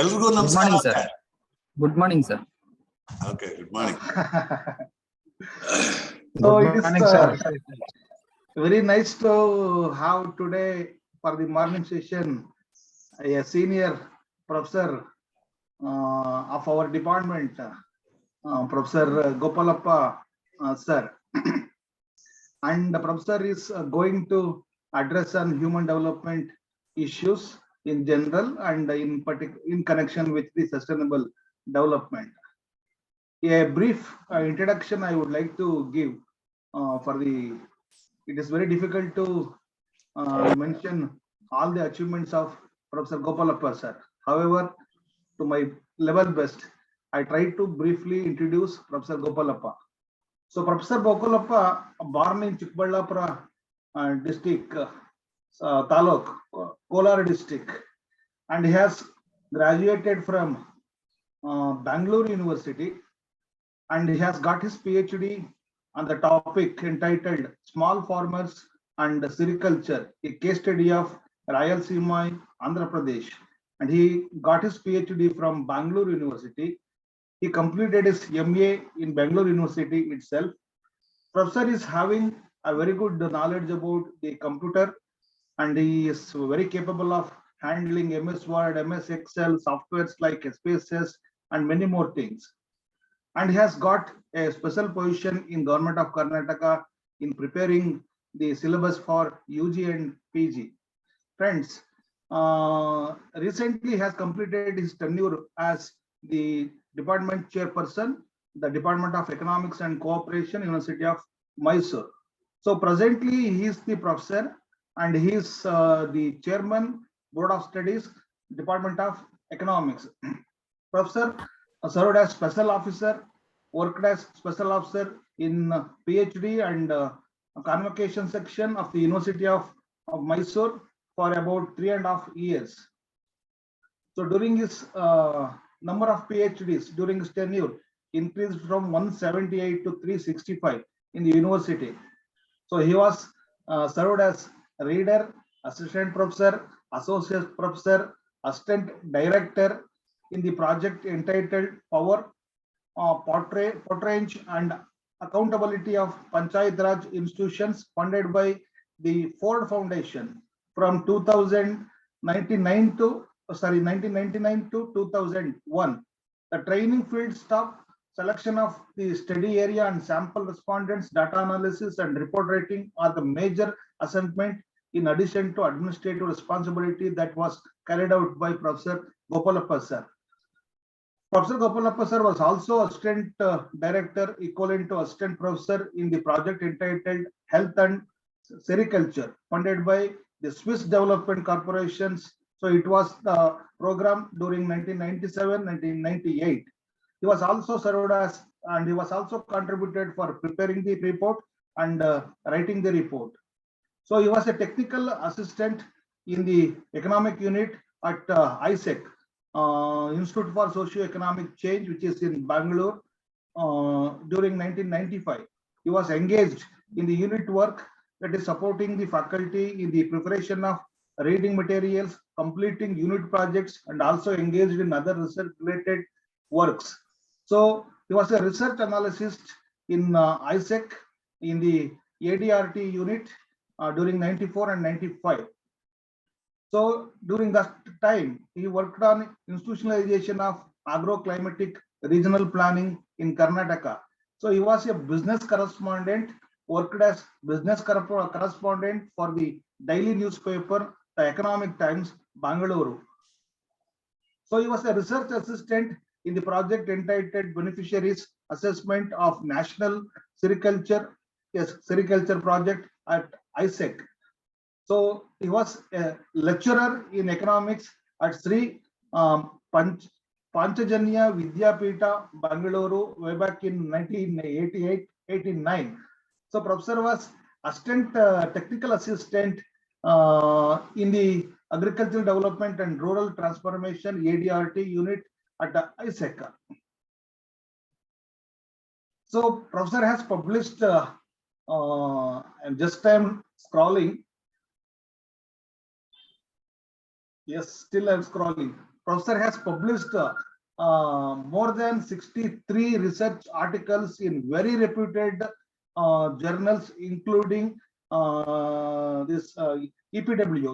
ಎಲ್ರಿಗೂ Good ನಮಸ್ಕಾರ. morning, sir. Good morning, sir. Okay, good morning. So Good it morning, is sir. very nice to have today for the morning session a senior professor of our department, Professor Gopalappa sir, and the professor is going to address on human development issues in general and in connection with the sustainable development. A brief introduction I would like to give it is very difficult to mention all the achievements of Professor Gopalappa sir. However, to my level best, I try to briefly introduce Professor Gopalappa. So Professor Gopalappa, born in Chikballapura district, Taluk, Kolar district, and he has graduated from Bangalore University, and he has got his PhD on the topic entitled Small Farmers and Sericulture, a case study of Rayalaseema, Andhra Pradesh. And he got his PhD from Bangalore University. He completed his MA in Bangalore University itself. Professor is having a very good knowledge about the computer, and he is very capable of handling MS Word, MS Excel, softwares like SPSS, and many more things. And he has got a special position in Government of Karnataka in preparing the syllabus for UG and PG. Friends, recently has completed his tenure as the department chairperson, the Department of Economics and Cooperation, University of Mysore. So presently he is the professor and he is the chairman, Board of Studies, Department of Economics. Professor served as special officer, worked as special officer in PhD and convocation section of the University of Mysore for about 3.5 years. So during his number of PhDs during his tenure increased from 178 to 365 in the university. So he was served as reader, assistant professor, associate professor, assistant director in the project entitled Power, Patronage and Accountability of Panchayat Raj Institutions funded by the Ford Foundation from 1999 to 2001. The training field staff, selection of the study area and sample respondents, data analysis and report writing are the major assignment in addition to administrative responsibility that was carried out by Professor Gopalappa sir. Professor Gopalappa sir was also assistant director equivalent to assistant professor in the project entitled Health and Sericulture funded by the Swiss Development Corporations. So it was the program during 1997-1998. He was also served as, and he was also contributed for preparing the report and writing the report. So he was a technical assistant in the economic unit at ISEC, Institute for Socio-Economic Change, which is in Bangalore during 1995. He was engaged in the unit work that is supporting the faculty in the preparation of reading materials, completing unit projects, and also engaged in other research related works. So he was a research analyst in ISEC in the ADRT unit during 94 and 95. So during that time, he worked on institutionalization of agroclimatic regional planning in Karnataka. So he was a business correspondent, worked as business correspondent for the daily newspaper, the Economic Times, Bangalore. So he was a research assistant in the project entitled Beneficiaries Assessment of National Sericulture Project at ISEC. So he was a lecturer in economics at Sri Panchajanya Vidyapita, Bangalore, way back in 1988-89. So Professor was assistant technical assistant in the Agricultural Development and Rural Transformation ADRT unit at ISEC. So Professor has published, and just I'm scrolling. Yes, still I'm scrolling. Professor has published more than 63 research articles in very reputed journals, including this EPW,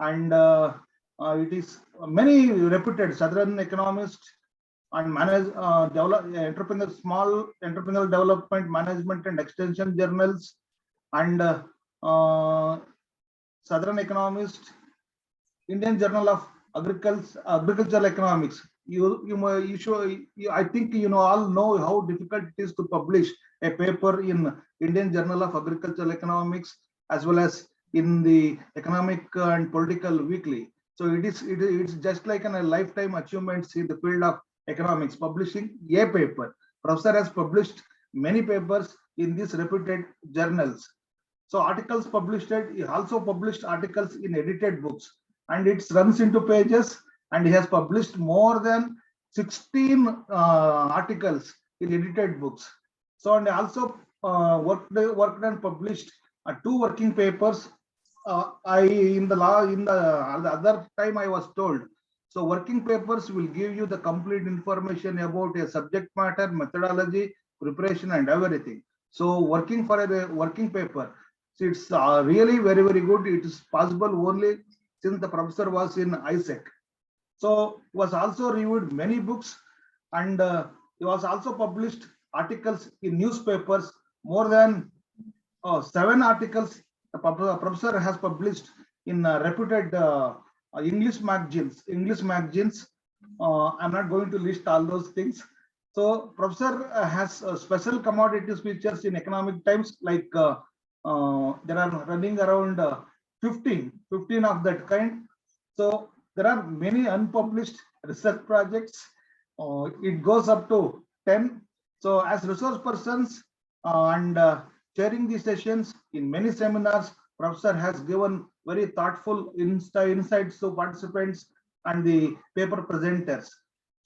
and it is many reputed Southern Economist and small entrepreneurial development, management and extension journals, and Southern Economist, Indian Journal of Agricultural Economics. I think all know how difficult it is to publish a paper in Indian Journal of Agricultural Economics as well as in the Economic and Political Weekly. So it's just like a lifetime achievements in the field of economics, publishing a paper. Professor has published many papers in these reputed journals. So articles published, he also published articles in edited books, and it runs into pages, and he has published more than 16 articles in edited books. So, and also worked and published 2 working papers. In the other time I was told, so working papers will give you the complete information about a subject matter, methodology, preparation and everything. So working for a working paper, so it's really very, very good. It is possible only since the professor was in ISEC. So he was also reviewed many books, and he was also published articles in newspapers. More than 7 articles the professor has published in reputed English magazines. I'm not going to list all those things. So professor has special commodities features in Economic Times, like there are running around 15 of that kind. So there are many unpublished research projects. It goes up to 10. So as resource persons and chairing these sessions in many seminars, professor has given very thoughtful insights to participants and the paper presenters.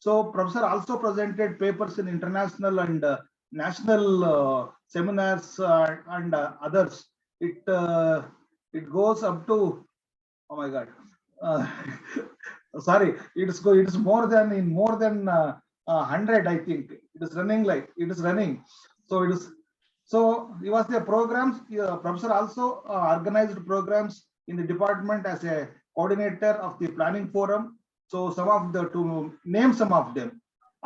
So professor also presented papers in international and national seminars and others. It goes up to, oh my God, sorry, it's more than 100. I think it is running. So it is. So he was the programs. Professor also organized programs in the department as a coordinator of the planning forum. So to name some of them,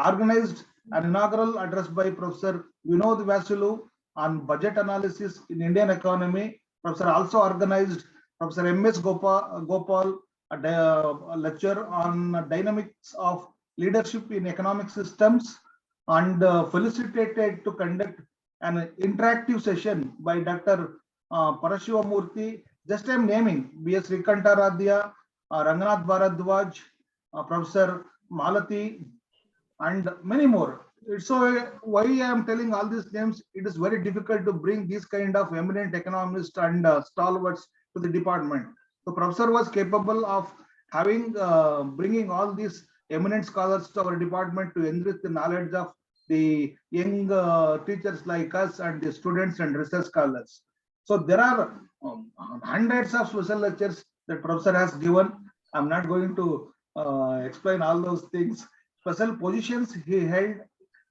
organized an inaugural address by Professor Vinod Vasulu on budget analysis in Indian economy. Professor also organized Professor M.S. Gopal a lecture on dynamics of leadership in economic systems, and felicitated to conduct an interactive session by Dr. Parashivamurthy. Just I'm naming B.S. Rikantaradhya, Ranganath Bharadwaj, Professor Malati, and many more. So why I am telling all these names, it is very difficult to bring these kind of eminent economists and stalwarts to the department. So professor was capable of having bringing all these eminent scholars to our department to enrich the knowledge of the young teachers like us and the students and research scholars. So there are hundreds of special lectures that professor has given. I'm not going to explain all those things. Special positions he held: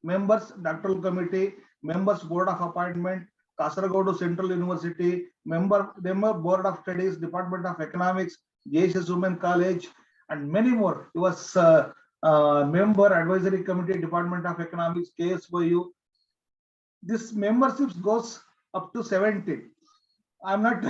members doctoral committee, members board of appointment, Kasaragod Central University, member board of studies, Department of Economics, JSS Women College, and many more. He was member advisory committee, Department of Economics, KSYU. This memberships goes up to 70. I'm not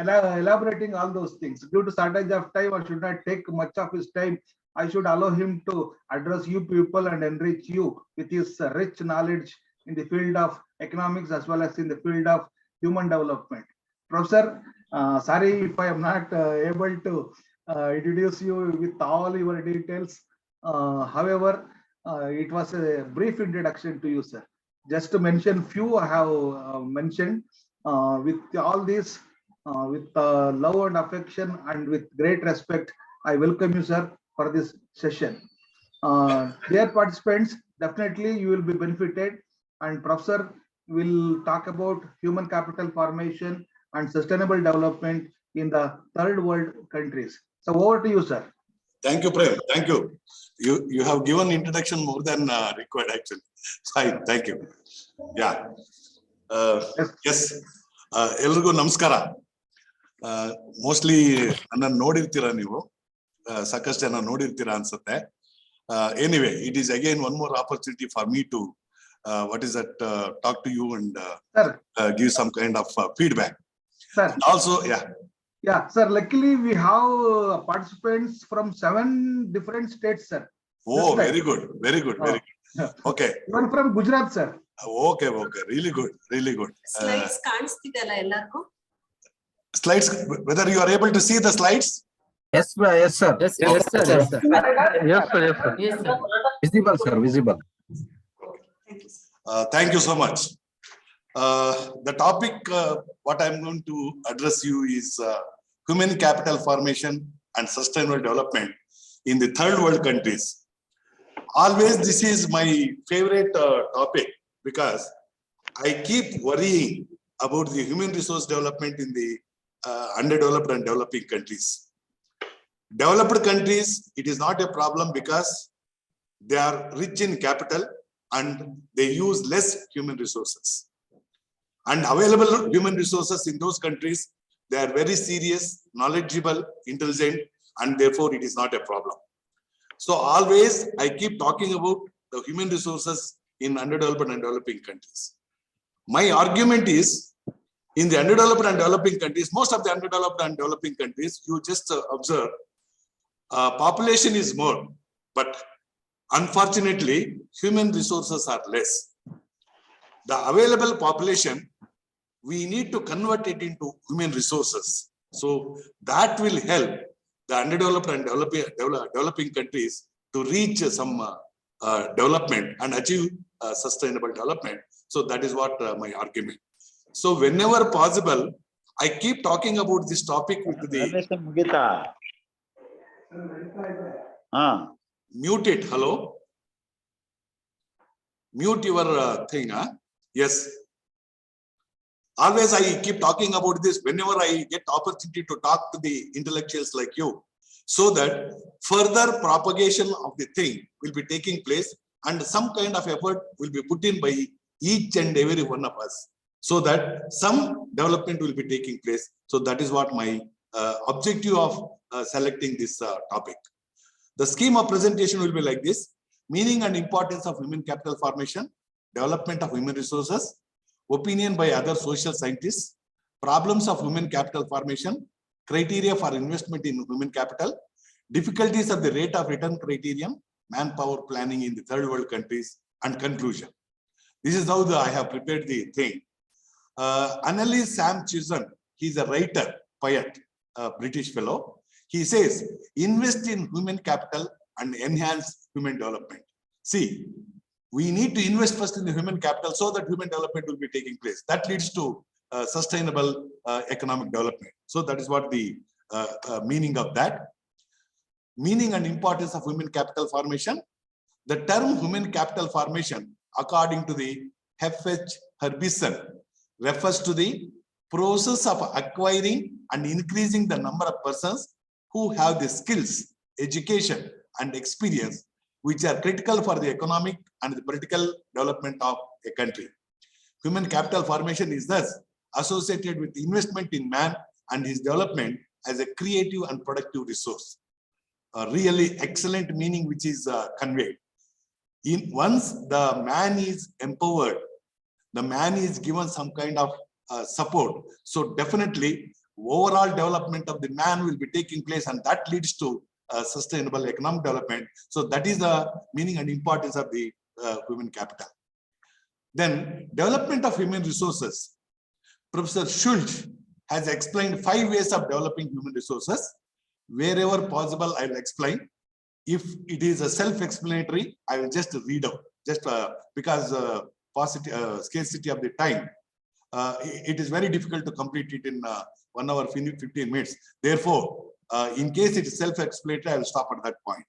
elaborating all those things. Due to shortage of time, I should not take much of his time. I should allow him to address you people and enrich you with his rich knowledge in the field of economics as well as in the field of human development. Professor, sorry if I am not able to introduce you with all your details. However, it was a brief introduction to you, sir. Just to mention few I have mentioned. With all this, with love and affection and with great respect, I welcome you, sir, for this session. Dear participants, definitely you will be benefited, and professor will talk about human capital formation and sustainable development in the third world countries. So over to you, sir. Thank you, Prem. Thank you. You have given introduction more than required actually. Fine. Thank you. Yeah. Yes. Elrigu namaskara. Mostly ನನ್ನ ನೋಡಿರ್ತೀರಾ ನೀವು ಸಾಕಷ್ಟು ಜನ ನೋಡಿರ್ತೀರಾ ಅನ್ಸುತ್ತೆ. Anyway, it is again one more opportunity for me to talk to you and give some kind of feedback. Sir. And also, yeah. Yeah, sir. Luckily, we have participants from 7 different states, sir. Oh, very good, very good, very good. Okay. Even from Gujarat, sir. Okay, okay, really good, really good. Slides ಕಾಣಿಸ್ತಿದೆಲ್ಲ ಎಲ್ಲರಿಗೂ? Slides, whether you are able to see the slides? Yes, sir. Yes, sir. Yes, sir. Yes, sir. Yes, sir. Yes, sir. Yes, sir. Yes, sir. Visible, sir. Visible. Thank you, sir. Thank you so much. The topic what I'm going to address you is human capital formation and sustainable development in the third world countries. Always this is my favorite topic because I keep worrying about the human resource development in the underdeveloped and developing countries. Developed countries, it is not a problem because they are rich in capital and they use less human resources. And available human resources in those countries, they are very serious, knowledgeable, intelligent, and therefore it is not a problem. So always I keep talking about the human resources in underdeveloped and developing countries. My argument is, in the underdeveloped and developing countries, most of the underdeveloped and developing countries, you just observe, population is more, but unfortunately, human resources are less. The available population, we need to convert it into human resources. So that will help the underdeveloped and developing countries to reach some development and achieve sustainable development. So that is what my argument. So whenever possible, I keep talking about this topic with the mute it. Hello, mute your thing. Yes. Always I keep talking about this whenever I get opportunity to talk to the intellectuals like you, so that further propagation of the thing will be taking place and some kind of effort will be put in by each and every one of us, so that some development will be taking place. So that is what my objective of selecting this topic. The scheme of presentation will be like this: meaning and importance of human capital formation, development of human resources, opinion by other social scientists, problems of human capital formation, criteria for investment in human capital, difficulties of the rate of return criterion, manpower planning in the third world countries, and conclusion. This is how I have prepared the thing. Analyst Sam Chisholm, he's a writer, poet, a British fellow. He says, invest in human capital and enhance human development. See, we need to invest first in the human capital so that human development will be taking place. That leads to sustainable economic development. So that is what the meaning of that. Meaning and importance of human capital formation. The term human capital formation, according to the UGC-HRDC, refers to the process of acquiring and increasing the number of persons who have the skills, education, and experience which are critical for the economic and the political development of a country. Human capital formation is thus associated with investment in man and his development as a creative and productive resource. A really excellent meaning which is conveyed. Once the man is empowered, the man is given some kind of support. So definitely overall development of the man will be taking place, and that leads to sustainable economic development. So that is the meaning and importance of the human capital. Then development of human resources. Professor Schultz has explained 5 ways of developing human resources. Wherever possible, I will explain. If it is a self-explanatory, I will just read out, just because scarcity of the time. It is very difficult to complete it in 1 hour 15 minutes. Therefore, in case it is self-explanatory, I will stop at that point.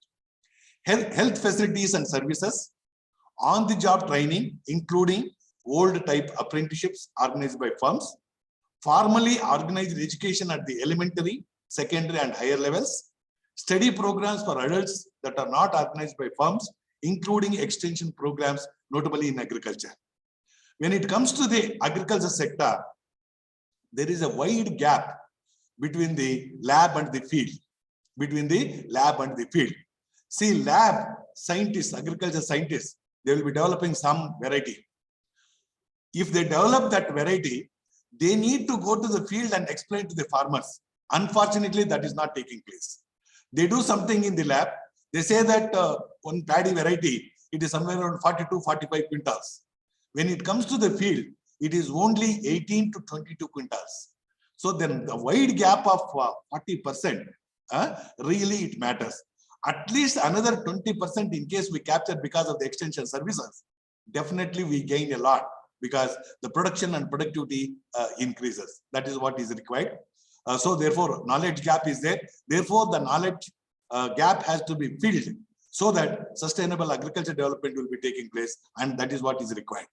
Health facilities and services, on-the-job training, including old type apprenticeships organized by firms, formally organized education at the elementary, secondary, and higher levels, Study programs for adults that are not organized by firms, including extension programs, notably in agriculture. When it comes to the agriculture sector, there is a wide gap between the lab and the field. See, lab scientists, agriculture scientists, they will be developing some variety. If they develop that variety, they need to go to the field and explain to the farmers. Unfortunately, that is not taking place. They do something in the lab. They say that one paddy variety, it is somewhere around 42, 45 quintals. When it comes to the field, it is only 18 to 22 quintals. So then the wide gap of 40%, really it matters. At least another 20% in case we capture because of the extension services, definitely we gain a lot because the production and productivity increases. That is what is required. So therefore, knowledge gap is there. Therefore, the knowledge gap has to be filled so that sustainable agriculture development will be taking place, and that is what is required.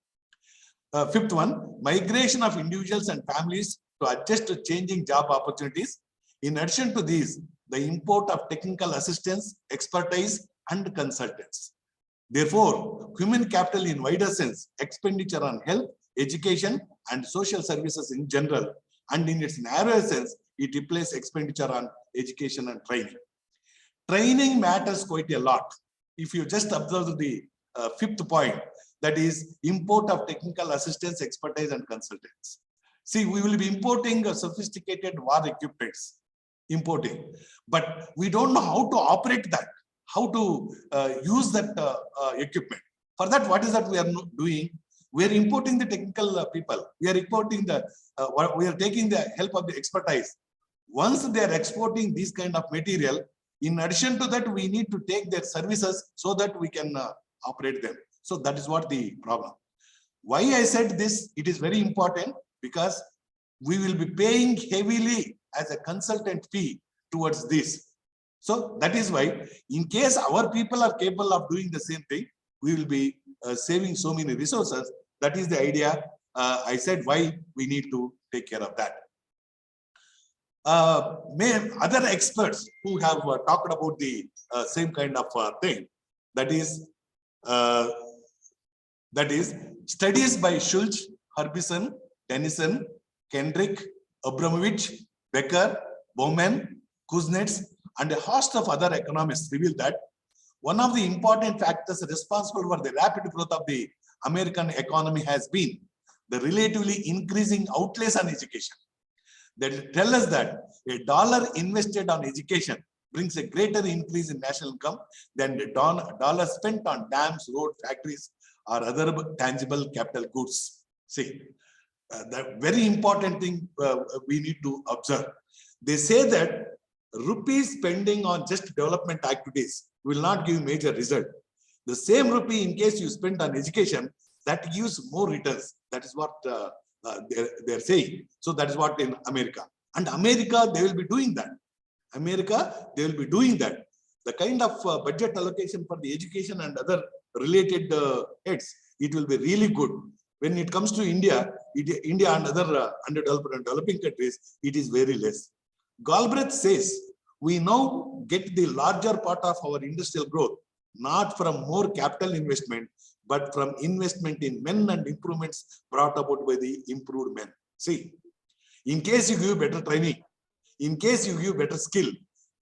Fifth one, migration of individuals and families to adjust to changing job opportunities. In addition to these, the import of technical assistance, expertise, and consultants. Therefore, human capital in wider sense, expenditure on health, education, and social services in general, and in its narrower sense, it replaces expenditure on education and training. Training matters quite a lot. If you just observe the fifth point, that is import of technical assistance, expertise, and consultants. See, we will be importing sophisticated war equipments, but we don't know how to operate that, how to use that equipment. For that, what is that we are doing? We are importing the technical people. We are importing we are taking the help of the expertise. Once they are exporting this kind of material, in addition to that, we need to take their services so that we can operate them. So that is what the problem. Why I said this, it is very important because we will be paying heavily as a consultant fee towards this. So that is why, in case our people are capable of doing the same thing, we will be saving so many resources. That is the idea. I said why we need to take care of that. Other experts who have talked about the same kind of thing, that is studies by Schultz, Harbison, Dennison, Kendrick, Abramovich, Becker, Bowman, Kuznets, and a host of other economists reveal that one of the important factors responsible for the rapid growth of the American economy has been the relatively increasing outlays on education. They tell us that $1 invested on education brings a greater increase in national income than the dollar spent on dams, roads, factories, or other tangible capital goods. See, the very important thing we need to observe. They say that rupees spending on just development activities will not give major result. The same rupee, in case you spend on education, that gives more returns. That is what they're saying. So that is what in America. And America, they will be doing that. The kind of budget allocation for the education and other related heads, it will be really good. When it comes to India and other underdeveloped and developing countries, it is very less. Galbraith says, we now get the larger part of our industrial growth, not from more capital investment, but from investment in men and improvements brought about by the improved men. See, in case you give better training, in case you give better skill,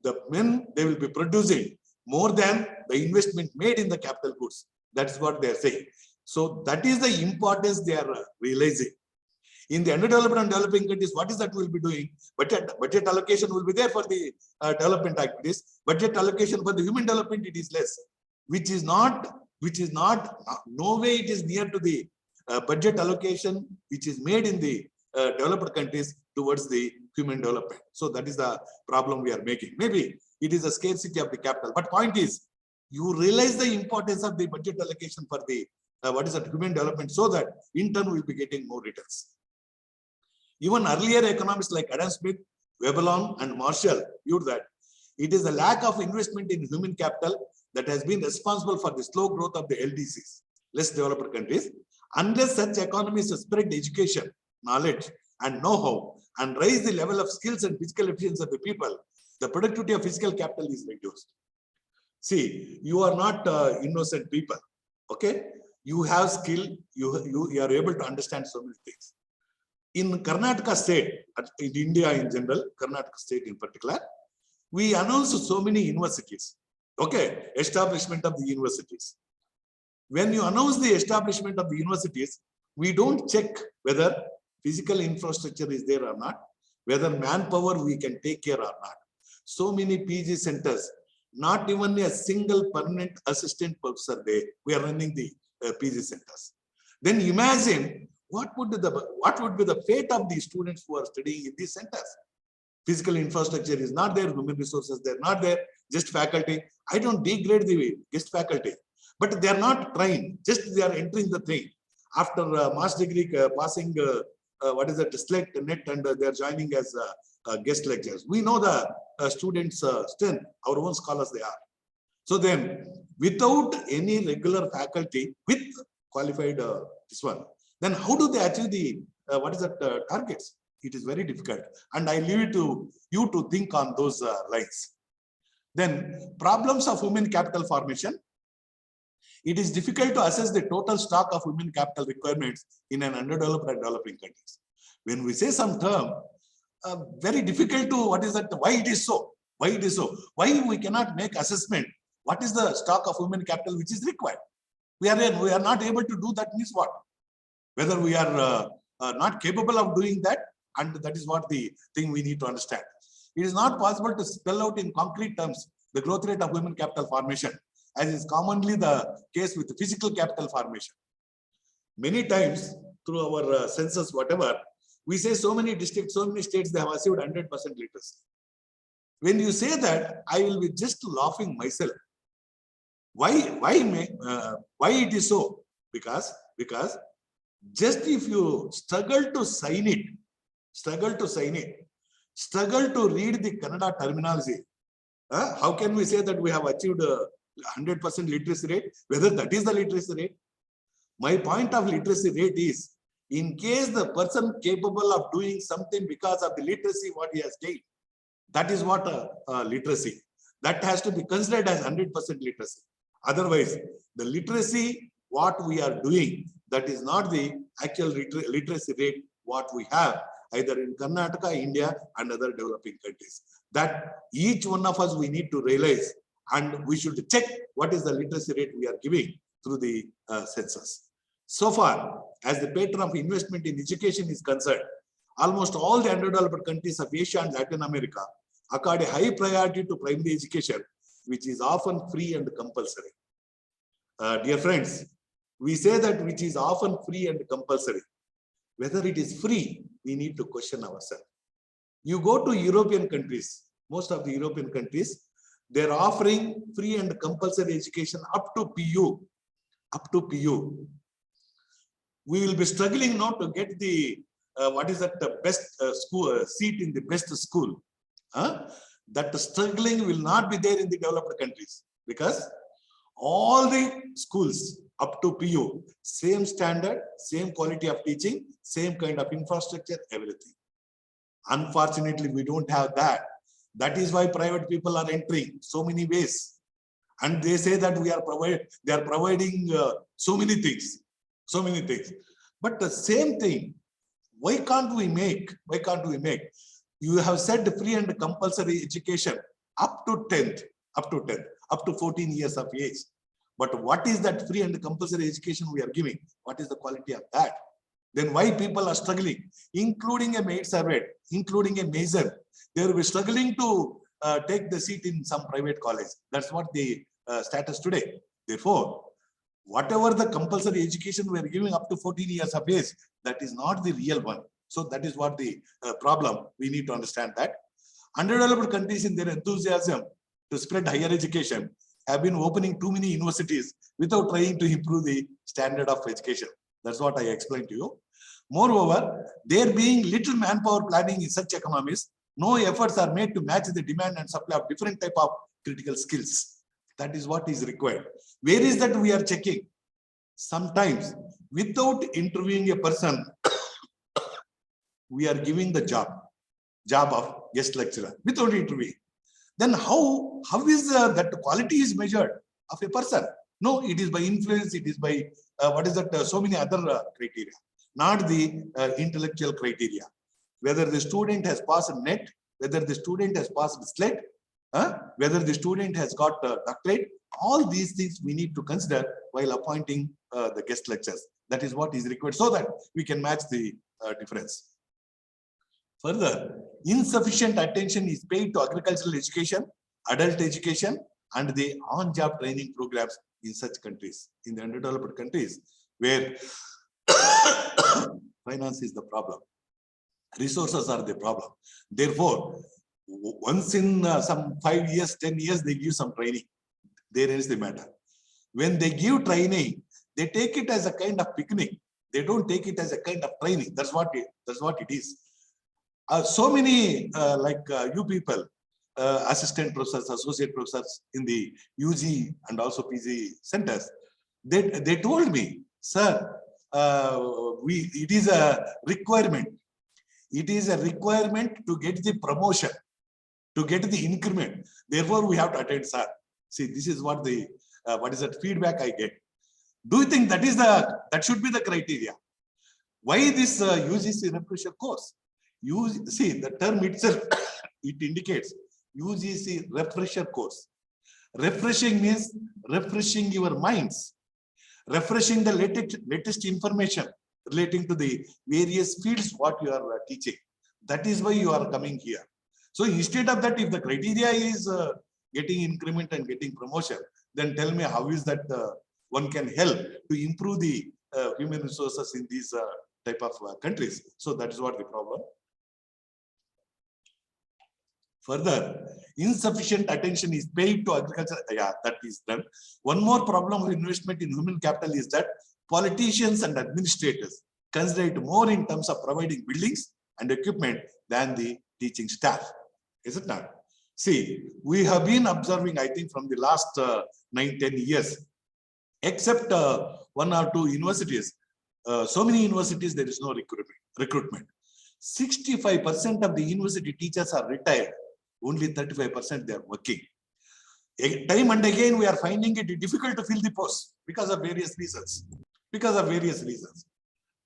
the men, they will be producing more than the investment made in the capital goods. That is what they are saying. So that is the importance they are realizing. In the underdeveloped and developing countries, what is that we will be doing? Budget allocation will be there for the development activities. Budget allocation for the human development, it is less, which is not, no way it is near to the budget allocation which is made in the developed countries towards the human development. So that is the problem we are making. Maybe it is a scarcity of the capital, but point is, you realize the importance of the budget allocation for the human development, so that in turn we will be getting more returns. Even earlier economists like Adam Smith, Vebelon, and Marshall viewed that it is the lack of investment in human capital that has been responsible for the slow growth of the LDCs, less developed countries. Unless such economies spread education, knowledge, and know-how, and raise the level of skills and physical efficiency of the people, the productivity of physical capital is reduced. See, you are not innocent people. Okay, you have skill. You are able to understand so many things. In Karnataka state, in India in general, Karnataka state in particular, we announced so many universities. Okay, establishment of the universities. When you announce the establishment of the universities, we don't check whether physical infrastructure is there or not, whether manpower we can take care or not. So many PG centers, not even a single permanent assistant professor there. We are running the PG centers. Then imagine what would be the fate of the students who are studying in these centers. Physical infrastructure is not there, human resources they're not there, just faculty. I don't degrade the guest faculty, but they are not trained. Just they are entering the thing after master's degree passing. What is that? Select net, and they are joining as guest lecturers. We know the students' strength. Our own scholars they are. So then, without any regular faculty with qualified this one, then how do they achieve the targets? It is very difficult, and I leave it to you to think on those lines. Then problems of human capital formation. It is difficult to assess the total stock of human capital requirements in an underdeveloped and developing countries. When we say some term, very difficult to why it is so? Why it is so? Why we cannot make assessment? What is the stock of human capital which is required? We are not able to do that means what? Whether we are not capable of doing that, and that is what the thing we need to understand. It is not possible to spell out in concrete terms the growth rate of human capital formation, as is commonly the case with physical capital formation. Many times through our census, whatever, we say so many districts, so many states, they have achieved 100% literacy. When you say that, I will be just laughing myself. Why it is so? Because just if you struggle to sign it, struggle to read the Kannada terminology, how can we say that we have achieved 100% literacy rate, whether that is the literacy rate? My point of literacy rate is, in case the person capable of doing something because of the literacy what he has gained, that is what literacy. That has to be considered as 100% literacy. Otherwise, the literacy what we are doing, that is not the actual literacy rate what we have either in Karnataka, India, and other developing countries. That each one of us we need to realize, and we should check what is the literacy rate we are giving through the census. So far, as the pattern of investment in education is concerned, almost all the underdeveloped countries of Asia and Latin America accord a high priority to primary education, which is often free and compulsory. Dear friends, we say that which is often free and compulsory. Whether it is free, we need to question ourselves. You go to European countries, most of the European countries, they're offering free and compulsory education up to PU. Up to PU. We will be struggling now to get the the best school seat in the best school. That struggling will not be there in the developed countries, because all the schools up to PU, same standard, same quality of teaching, same kind of infrastructure, everything. Unfortunately, we don't have that. That is why private people are entering so many ways, and they say that they are providing so many things. But the same thing, why can't we make? You have said free and compulsory education up to 10th, up to 14 years of age. But what is that free and compulsory education we are giving? What is the quality of that? Then why people are struggling, including a maid servant, including a mason, they will be struggling to take the seat in some private college. That's what the status today. Therefore, whatever the compulsory education we are giving up to 14 years of age, that is not the real one. So that is what the problem. We need to understand that. Underdeveloped countries, in their enthusiasm to spread higher education, have been opening too many universities without trying to improve the standard of education. That's what I explained to you. Moreover, there being little manpower planning in such economies, no efforts are made to match the demand and supply of different type of critical skills. That is what is required. Where is that we are checking? Sometimes, without interviewing a person, we are giving the job of guest lecturer without interviewing. Then how is that quality is measured of a person? No, it is by influence. It is by so many other criteria, not the intellectual criteria. Whether the student has passed NET, whether the student has passed SLET, whether the student has got a doctorate, all these things we need to consider while appointing the guest lecturers. That is what is required so that we can match the difference. Further, insufficient attention is paid to agricultural education, adult education, and the on-job training programs in such countries, in the underdeveloped countries, where finance is the problem. Resources are the problem. Therefore, once in some 5 years, 10 years, they give some training. There is the matter. When they give training, they take it as a kind of picnic. They don't take it as a kind of training. That's what it is. So many you people, assistant professors, associate professors in the UG and also PG centers, they told me, sir, it is a requirement. It is a requirement to get the promotion, to get the increment. Therefore, we have to attend, sir. See, this is what the feedback I get. Do you think that should be the criteria? Why this UGC refresher course? See, the term itself, it indicates UGC refresher course. Refreshing means refreshing your minds, refreshing the latest information relating to the various fields what you are teaching. That is why you are coming here. So instead of that, if the criteria is getting increment and getting promotion, then tell me how is that one can help to improve the human resources in these type of countries. So that is what the problem. Further, insufficient attention is paid to agriculture. Yeah, that is done. One more problem of investment in human capital is that politicians and administrators consider it more in terms of providing buildings and equipment than the teaching staff. Is it not? See, we have been observing, I think, from the last 9-10 years, except 1 or 2 universities, so many universities, there is no recruitment. 65% of the university teachers are retired. Only 35% they are working. Time and again, we are finding it difficult to fill the post because of various reasons.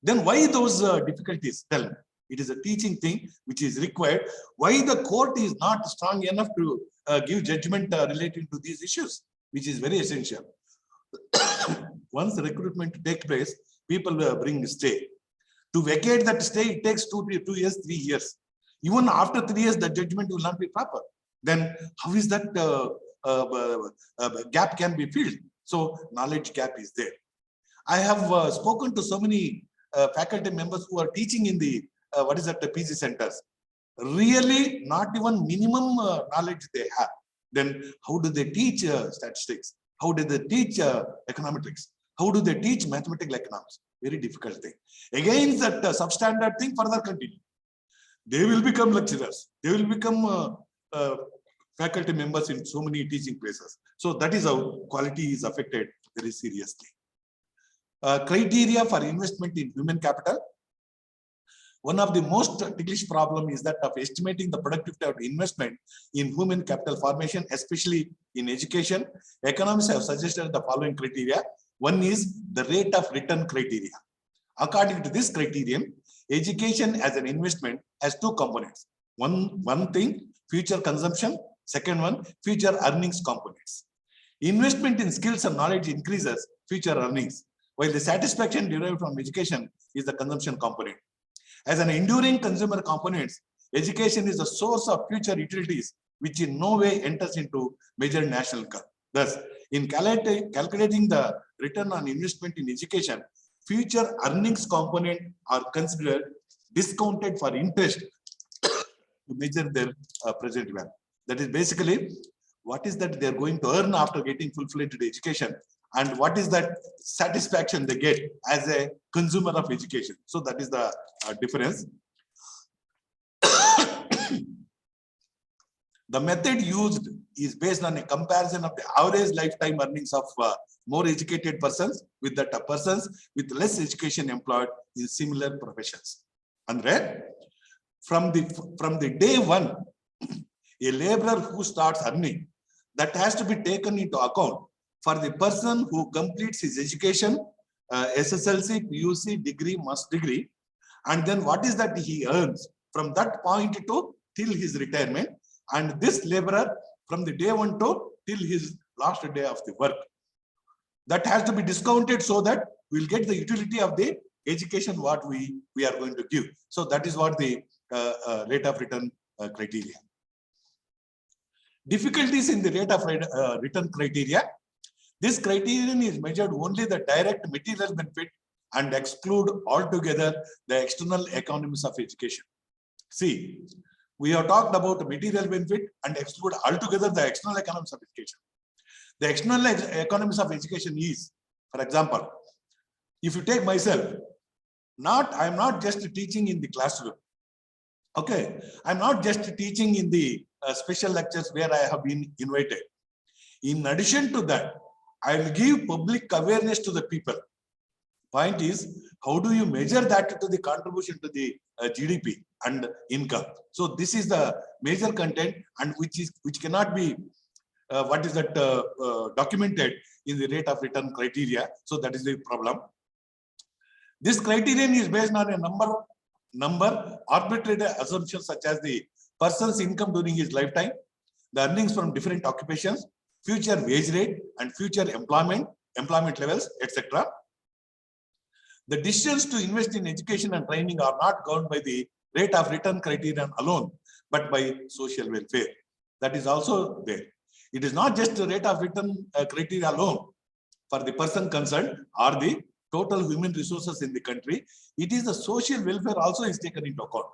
Then why those difficulties? Tell me. It is a teaching thing which is required. Why the court is not strong enough to give judgment relating to these issues, which is very essential. Once the recruitment takes place, people will bring stay. To vacate that stay, it takes 2 years, 3 years. Even after 3 years, the judgment will not be proper. Then how is that gap can be filled? So knowledge gap is there. I have spoken to so many faculty members who are teaching in the the PG centers. Really, not even minimum knowledge they have. Then how do they teach statistics? How do they teach econometrics? How do they teach mathematical economics? Very difficult thing. Again, that substandard thing further continue. They will become lecturers. They will become faculty members in so many teaching places. So that is how quality is affected very seriously. Criteria for investment in human capital. One of the most ticklish problem is that of estimating the productivity of investment in human capital formation, especially in education. Economists have suggested the following criteria. One is the rate of return criteria. According to this criterion, education as an investment has 2 components. One thing, future consumption. Second one, future earnings components. Investment in skills and knowledge increases future earnings, while the satisfaction derived from education is the consumption component. As an enduring consumer component, education is a source of future utilities, which in no way enters into major national income. Thus, in calculating the return on investment in education, future earnings component are considered discounted for interest to measure their present value. That is basically what is that they are going to earn after getting full-fledged education, and what is that satisfaction they get as a consumer of education. So that is the difference. The method used is based on a comparison of the average lifetime earnings of more educated persons with that persons with less education employed in similar professions. And from the day one, A laborer who starts earning, that has to be taken into account for the person who completes his education, SSLC, PUC, degree, master's degree, and then what is that he earns from that point to till his retirement, and this laborer from the day one to till his last day of the work. That has to be discounted so that we'll get the utility of the education what we are going to give. So that is what the rate of return criteria. Difficulties in the rate of return criteria. This criterion is measured only the direct material benefit and exclude altogether the external economies of education. See, we have talked about material benefit and exclude altogether the external economies of education. The external economies of education is, for example, if you take myself, I am not just teaching in the classroom. Okay, I'm not just teaching in the special lectures where I have been invited. In addition to that, I will give public awareness to the people. Point is, how do you measure that to the contribution to the GDP and income? So this is the major content, and which cannot be documented in the rate of return criteria. So that is the problem. This criterion is based on a number arbitrary assumptions such as the person's income during his lifetime, the earnings from different occupations, future wage rate and future employment levels, etc. The decisions to invest in education and training are not governed by the rate of return criterion alone, but by social welfare. That is also there. It is not just the rate of return criteria alone for the person concerned or the total human resources in the country. It is the social welfare also is taken into account.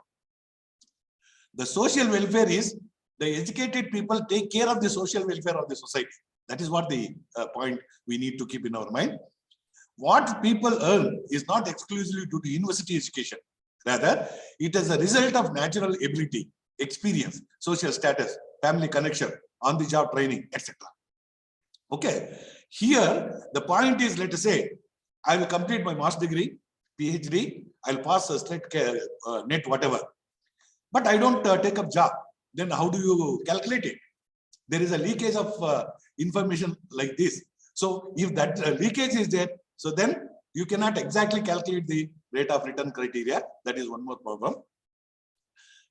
The social welfare is the educated people take care of the social welfare of the society. That is what the point we need to keep in our mind. What people earn is not exclusively due to university education. Rather, it is a result of natural ability, experience, social status, family connection, on-the-job training, etc. Okay. Here, the point is, let us say, I will complete my master's degree, PhD, I'll pass a straight net, whatever. But I don't take up job. Then how do you calculate it? There is a leakage of information like this. So if that leakage is there, so then you cannot exactly calculate the rate of return criteria. That is one more problem.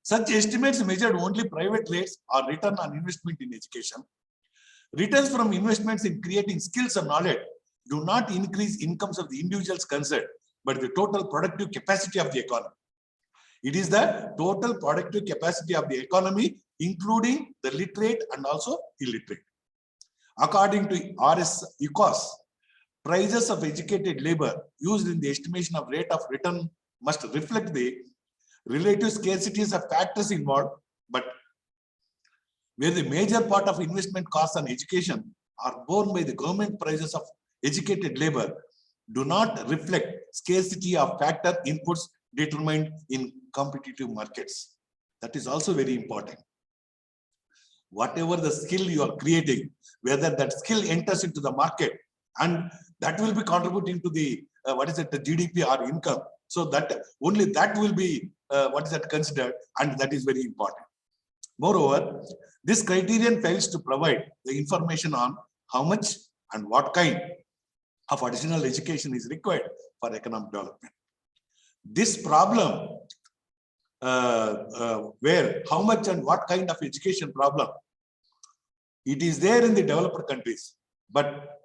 Such estimates measured only private rates or return on investment in education. Returns from investments in creating skills and knowledge do not increase incomes of the individuals concerned, but the total productive capacity of the economy. It is the total productive capacity of the economy, including the literate and also illiterate. According to UGC, prices of educated labor used in the estimation of rate of return must reflect the relative scarcities of factors involved, but where the major part of investment costs on education are borne by the government prices of educated labor, do not reflect scarcity of factor inputs determined in competitive markets. That is also very important. Whatever the skill you are creating, whether that skill enters into the market, and that will be contributing to the the GDP or income. So that only that will be considered, and that is very important. Moreover, this criterion fails to provide the information on how much and what kind of additional education is required for economic development. This problem, where how much and what kind of education problem, it is there in the developed countries, but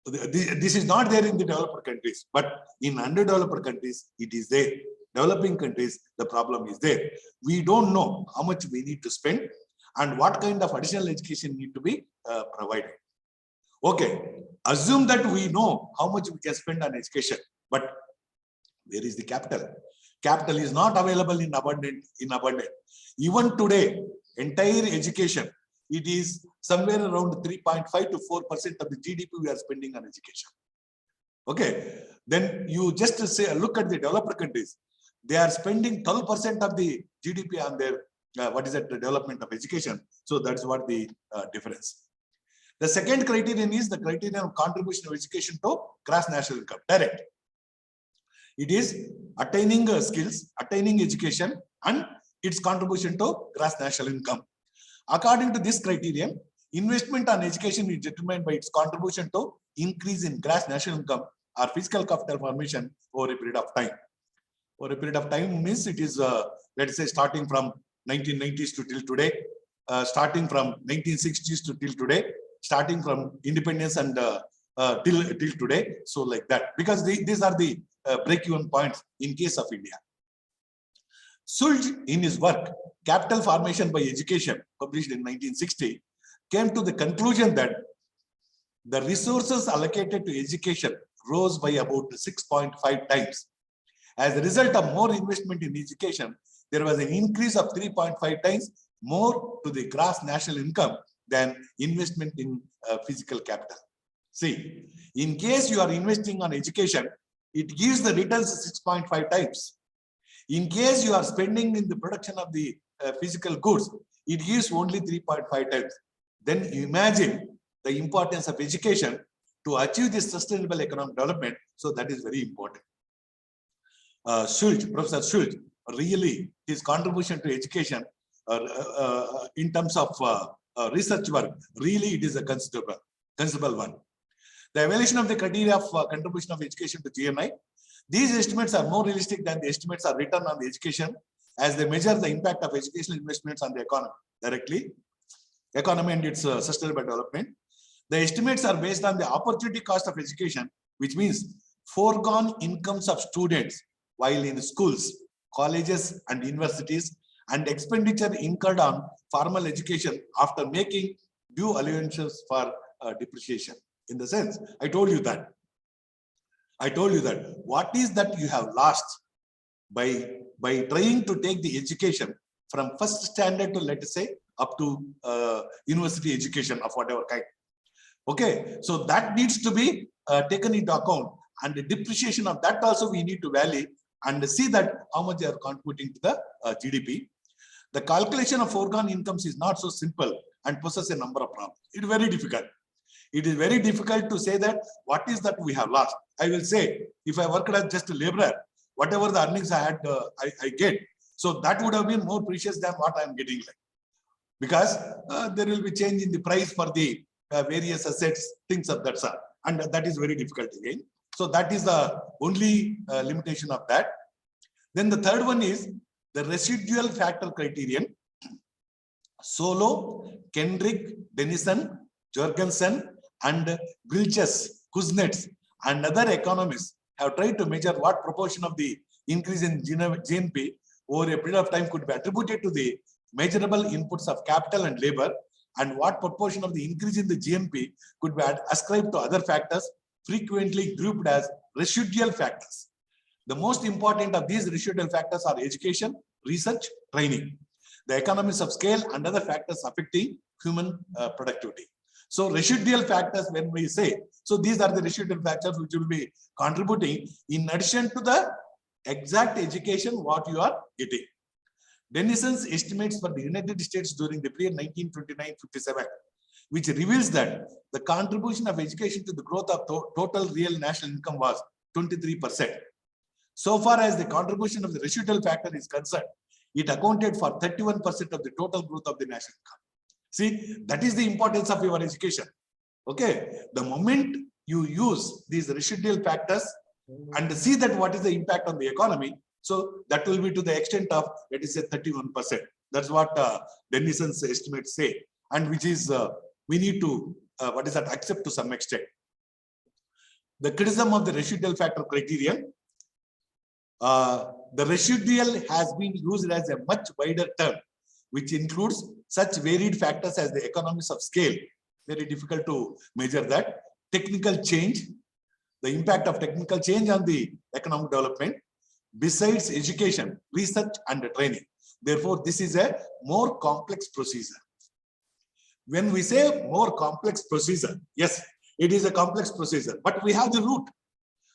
this is not there in the developed countries, but in underdeveloped countries, it is there. Developing countries, the problem is there. We don't know how much we need to spend and what kind of additional education need to be provided. Okay, assume that we know how much we can spend on education, but where is the capital? Capital is not available in abundance. Even today, entire education, it is somewhere around 3.5 to 4% of the GDP we are spending on education. Okay, then you just say look at the developed countries. They are spending 12% of the GDP on their the development of education. So that's what the difference. The second criterion is the criterion of contribution of education to gross national income. Direct. It is attaining skills, attaining education, and its contribution to gross national income. According to this criterion, investment on education is determined by its contribution to increase in gross national income or physical capital formation over a period of time. Over a period of time means it is, let's say, starting from 1990s to till today, starting from 1960s to till today, starting from independence and till today. So like that, because these are the break-even points in case of India. Schultz, in his work, Capital Formation by Education, published in 1960, came to the conclusion that the resources allocated to education rose by about 6.5 times. As a result of more investment in education, there was an increase of 3.5 times more to the gross national income than investment in physical capital. See, in case you are investing on education, it gives the returns 6.5 times. In case you are spending in the production of the physical goods, it gives only 3.5 times. Then imagine the importance of education to achieve this sustainable economic development. So that is very important. Schultz, Professor Schultz, really his contribution to education in terms of research work, really it is a considerable one. The evaluation of the criteria of contribution of education to GNI, these estimates are more realistic than the estimates are written on the education, as they measure the impact of educational investments on the economy directly, economy and its sustainable development. The estimates are based on the opportunity cost of education, which means foregone incomes of students while in schools, colleges and universities, and expenditure incurred on formal education after making due allowances for depreciation. In the sense, I told you that what is that you have lost by trying to take the education from first standard to, let us say, up to university education of whatever kind. Okay, so that needs to be taken into account, and the depreciation of that also we need to value and see that how much they are contributing to the GDP. The calculation of foregone incomes is not so simple and poses a number of problems. It is very difficult. It is very difficult to say that what is that we have lost. I will say, if I worked as just a laborer, whatever the earnings I had, I get. So that would have been more precious than what I am getting, like, because there will be change in the price for the various assets, things of that sort, and that is very difficult again. So that is the only limitation of that. Then the third one is the residual factor criterion. Solo, Kendrick, Denison, Jorgensen, and Vilches, Kuznets, and other economists have tried to measure what proportion of the increase in GNP over a period of time could be attributed to the measurable inputs of capital and labor, and what proportion of the increase in the GNP could be ascribed to other factors, frequently grouped as residual factors. The most important of these residual factors are education, research, training, the economies of scale, and other factors affecting human productivity. So residual factors, when we say, so these are the residual factors which will be contributing in addition to the exact education what you are getting. Denison's estimates for the United States during the period 1929-57, which reveals that the contribution of education to the growth of total real national income was 23%. So far as the contribution of the residual factor is concerned, it accounted for 31% of the total growth of the national income. See, that is the importance of your education. Okay, the moment you use these residual factors and see that what is the impact on the economy, so that will be to the extent of, let us say, 31%. That's what Denison's estimates say, and which is we need to accept to some extent. The criticism of the residual factor criterion. The residual has been used as a much wider term, which includes such varied factors as the economies of scale. Very difficult to measure that. Technical change, the impact of technical change on the economic development, besides education, research, and training. Therefore, this is a more complex procedure. When we say more complex procedure, yes, it is a complex procedure, but we have the root.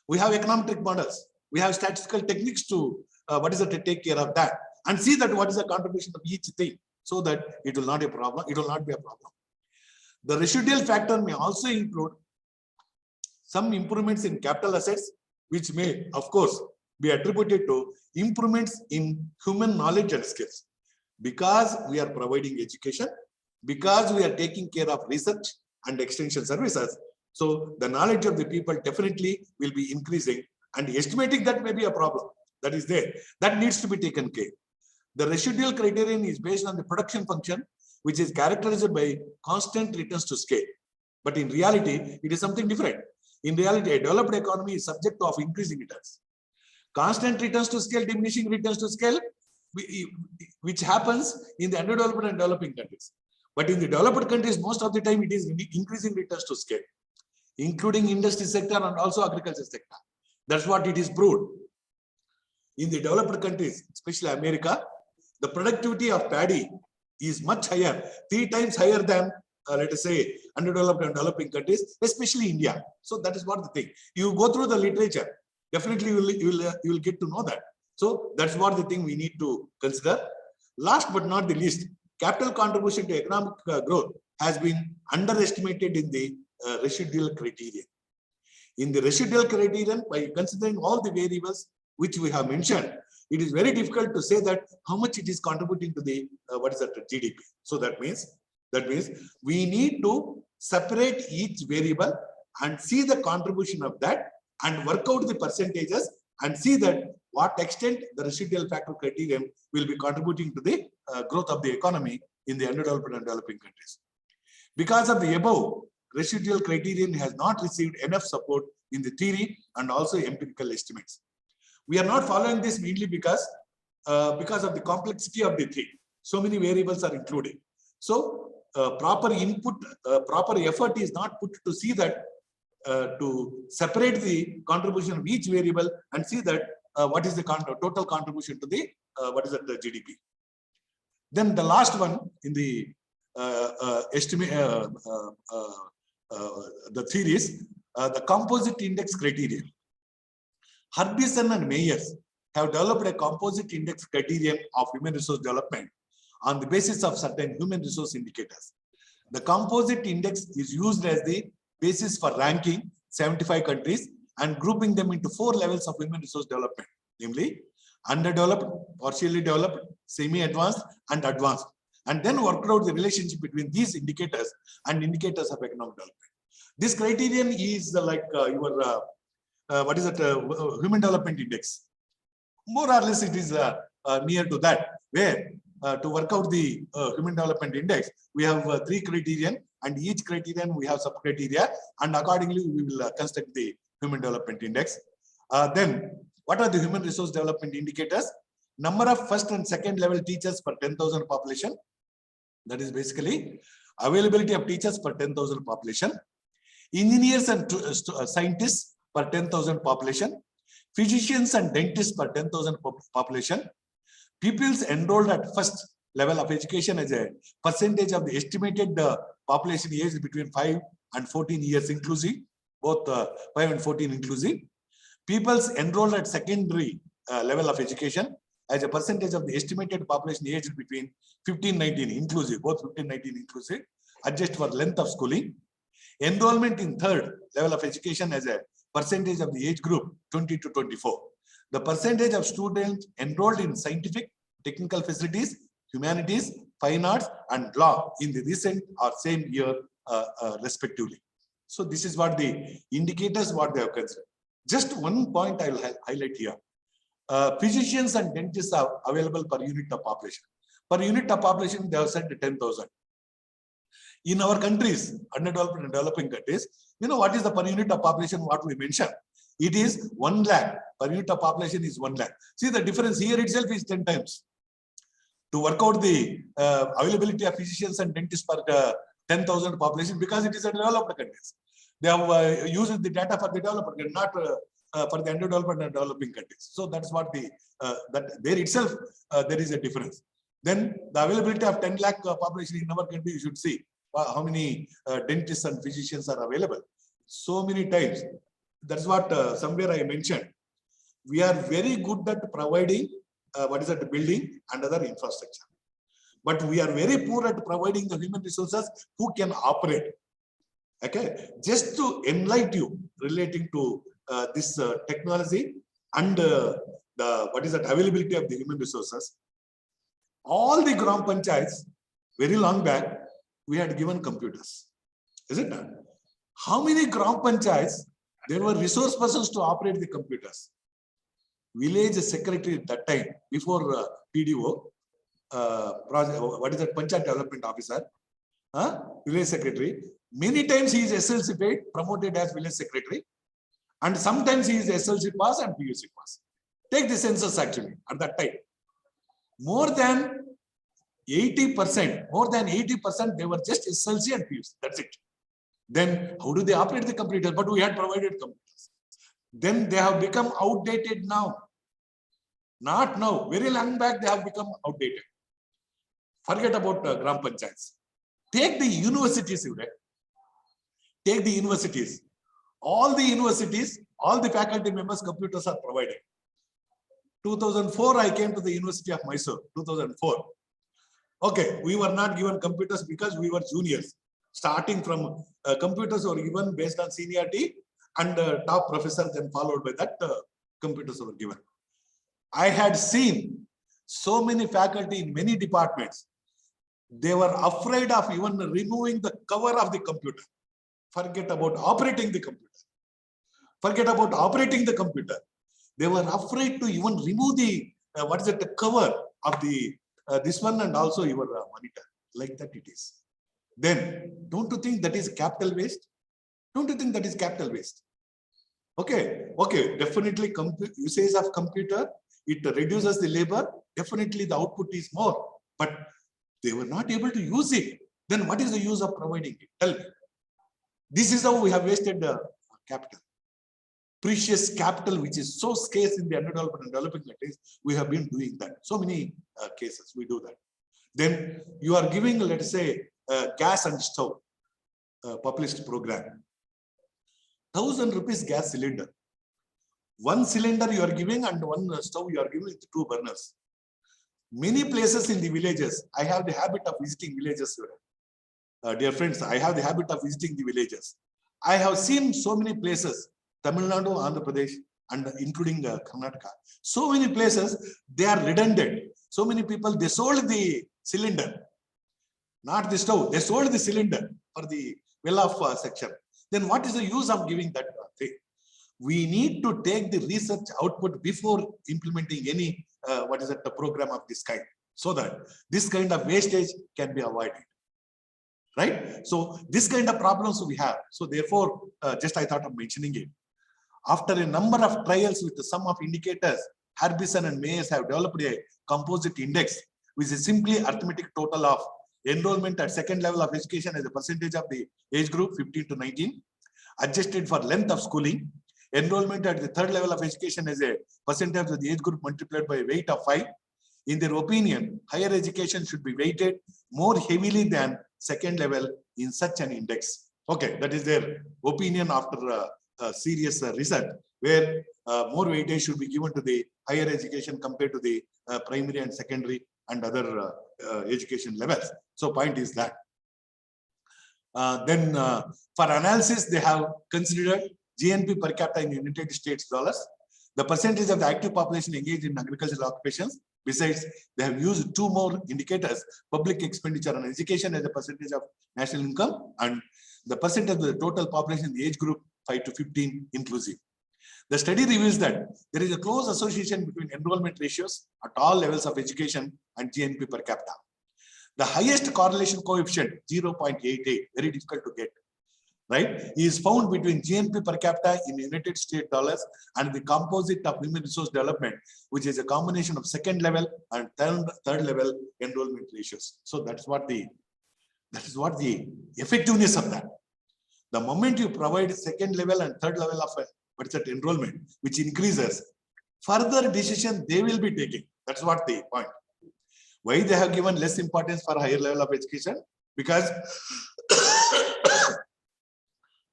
We have econometric models. We have statistical techniques to take care of that and see that what is the contribution of each thing, so that it will not be a problem. It will not be a problem. The residual factor may also include some improvements in capital assets, which may, of course, be attributed to improvements in human knowledge and skills. Because we are providing education, because we are taking care of research and extension services. So the knowledge of the people definitely will be increasing, and estimating that may be a problem that is there. That needs to be taken care. The residual criterion is based on the production function, which is characterized by constant returns to scale. But in reality, it is something different. In reality, a developed economy is subject of increasing returns. Constant returns to scale, diminishing returns to scale, which happens in the underdeveloped and developing countries. But in the developed countries, most of the time it is increasing returns to scale, including industry sector and also agriculture sector. That's what it is proved. In the developed countries, especially America, the productivity of paddy is much higher, 3 times higher than, let us say, underdeveloped and developing countries, especially India. So that is what the thing. You go through the literature, definitely you will get to know that. So that's what the thing we need to consider. Last but not the least, capital contribution to economic growth has been underestimated in the residual criterion. In the residual criterion, by considering all the variables which we have mentioned, it is very difficult to say that how much it is contributing to the GDP. So that means we need to separate each variable and see the contribution of that and work out the percentages and see that what extent the residual factor criterion will be contributing to the growth of the economy in the underdeveloped and developing countries. Because of the above, residual criterion has not received enough support in the theory and also empirical estimates. We are not following this mainly because of the complexity of the thing. So many variables are included. So proper input, proper effort is not put to see that, to separate the contribution of each variable and see that what is the total contribution to the the GDP. Then the last one in the estimate, the theories, the composite index criterion. Harbison and Meyers have developed a composite index criterion of human resource development on the basis of certain human resource indicators. The composite index is used as the basis for ranking 75 countries and grouping them into 4 levels of human resource development, namely underdeveloped, partially developed, semi-advanced, and advanced, and then worked out the relationship between these indicators and indicators of economic development. This criterion is like your human development index. More or less it is near to that, where to work out the human development index, we have 3 criterion, and each criterion we have sub-criteria, and accordingly we will construct the human development index. Then what are the human resource development indicators? Number of first and second level teachers per 10,000 population. That is basically availability of teachers per 10,000 population. Engineers and scientists per 10,000 population. Physicians and dentists per 10,000 population. Pupils enrolled at first level of education as a percentage of the estimated population aged between 5 and 14 years inclusive, both 5 and 14 inclusive. Pupils enrolled at secondary level of education as a percentage of the estimated population aged between 15-19 inclusive, both 15-19 inclusive, adjust for length of schooling. Enrollment in third level of education as a percentage of the age group 20 to 24. The percentage of students enrolled in scientific, technical facilities, humanities, fine arts, and law in the recent or same year respectively. So this is what the indicators what they have considered. Just one point I will highlight here. Physicians and dentists are available per unit of population. Per unit of population, they have said 10,000. In our countries, underdeveloped and developing countries, you know what is the per unit of population, what we mentioned? It is 1 lakh. Per unit of population is 1 lakh. See, the difference here itself is 10 times. To work out the availability of physicians and dentists per 10,000 population, because it is a developed countries. They have used the data for the developed countries, not for the underdeveloped and developing countries. So that's what the that there itself there is a difference. Then the availability of 10 lakh population in our country, you should see how many dentists and physicians are available. So many times. That's what somewhere I mentioned. We are very good at providing building and other infrastructure. But we are very poor at providing the human resources who can operate. Okay, just to enlighten you relating to this technology and the availability of the human resources. All the Gram Panchayats very long back, we had given computers. Is it not? How many Gram Panchayats, there were resource persons to operate the computers? Village secretary at that time, before PDO, project, what is that, Panchayat Development Officer, village secretary. Many times he is SLC paid, promoted as village secretary, and sometimes he is SLC pass and PUC pass. Take the census actually at that time. More than 80%, they were just SLC and PUC. That's it. Then how do they operate the computer? But we had provided computers. Then they have become outdated now. Not now. Very long back they have become outdated. Forget about Gram Panchayats. Take the universities, right? Take the universities. All the universities, all the faculty members, computers are provided. 2004, I came to the University of Mysore, 2004. Okay, we were not given computers because we were juniors. Starting from computers were given based on seniority and top professor, then followed by that computers were given. I had seen so many faculty in many departments. They were afraid of even removing the cover of the computer. Forget about operating the computer. Forget about operating the computer. They were afraid to even remove the the cover of the this one and also your monitor. Like that it is. Then don't you think that is capital waste? Don't you think that is capital waste? Okay, definitely usage of computer, it reduces the labor. Definitely the output is more, but they were not able to use it. Then what is the use of providing it? Tell me. This is how we have wasted the capital. Precious capital, which is so scarce in the underdeveloped and developing countries, we have been doing that. So many cases we do that. Then you are giving, let's say, gas and stove, published program. 1,000 rupees gas cylinder. One cylinder you are giving and one stove you are giving with 2 burners. Many places in the villages, I have the habit of visiting villages. Dear friends, I have the habit of visiting the villages. I have seen so many places, Tamil Nadu, Andhra Pradesh, and including Karnataka. So many places, they are redundant. So many people, they sold the cylinder, not the stove. They sold the cylinder for the well-off section. Then what is the use of giving that thing? We need to take the research output before implementing any the program of this kind, so that this kind of wastage can be avoided. Right? So this kind of problems we have. So therefore, just I thought of mentioning it. After a number of trials with the sum of indicators, Harbison and Mayes have developed a composite index, which is simply arithmetic total of enrollment at second level of education as a percentage of the age group 15 to 19, adjusted for length of schooling, enrollment at the third level of education as a percentage of the age group multiplied by weight of 5. In their opinion, higher education should be weighted more heavily than second level in such an index. Okay, that is their opinion after a serious research, where more weightage should be given to the higher education compared to the primary and secondary and other education levels. So point is that. Then for analysis, they have considered GNP per capita in United States dollars, the percentage of the active population engaged in agricultural occupations. Besides, they have used 2 more indicators, public expenditure on education as a percentage of national income and the percentage of the total population in the age group 5 to 15 inclusive. The study reveals that there is a close association between enrollment ratios at all levels of education and GNP per capita. The highest correlation coefficient, 0.88, very difficult to get, right, is found between GNP per capita in United States dollars and the composite of human resource development, which is a combination of second level and third level enrollment ratios. So that is what the effectiveness of that. The moment you provide second level and third level of enrollment, which increases, further decision they will be taking. That's what the point. Why they have given less importance for higher level of education? Because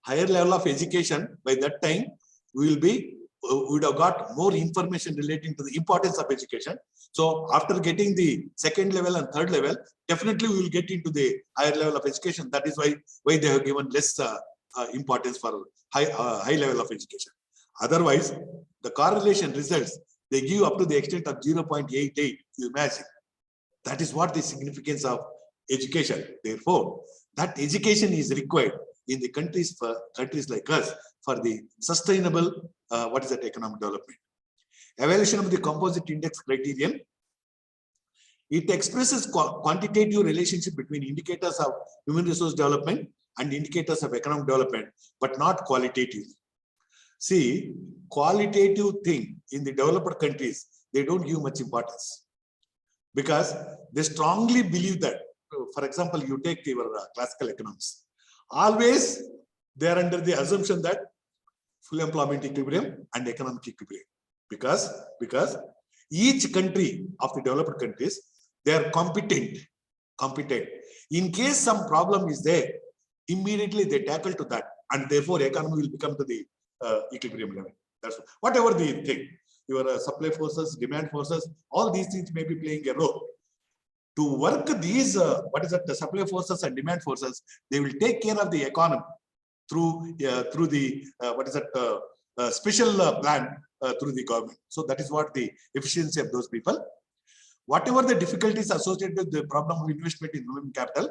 higher level of education, by that time, we would have got more information relating to the importance of education. So after getting the second level and third level, definitely we will get into the higher level of education. That is why they have given less importance for high level of education. Otherwise, the correlation results, they give up to the extent of 0.88. You imagine. That is what the significance of education. Therefore, That education is required in the countries like us for the sustainable, economic development. Evaluation of the composite index criterion. It expresses quantitative relationship between indicators of human resource development and indicators of economic development, but not qualitative. See, qualitative thing in the developed countries, they don't give much importance because they strongly believe that, for example, you take your classical economics, always they are under the assumption that full employment equilibrium and economic equilibrium, because each country of the developed countries, they are competent. In case some problem is there, immediately they tackle to that, and therefore economy will become to the equilibrium level. That's whatever the thing. Your supply forces, demand forces, all these things may be playing a role. To work these, the supply forces and demand forces, they will take care of the economy through the special plan through the government. So that is what the efficiency of those people. Whatever the difficulties associated with the problem of investment in human capital,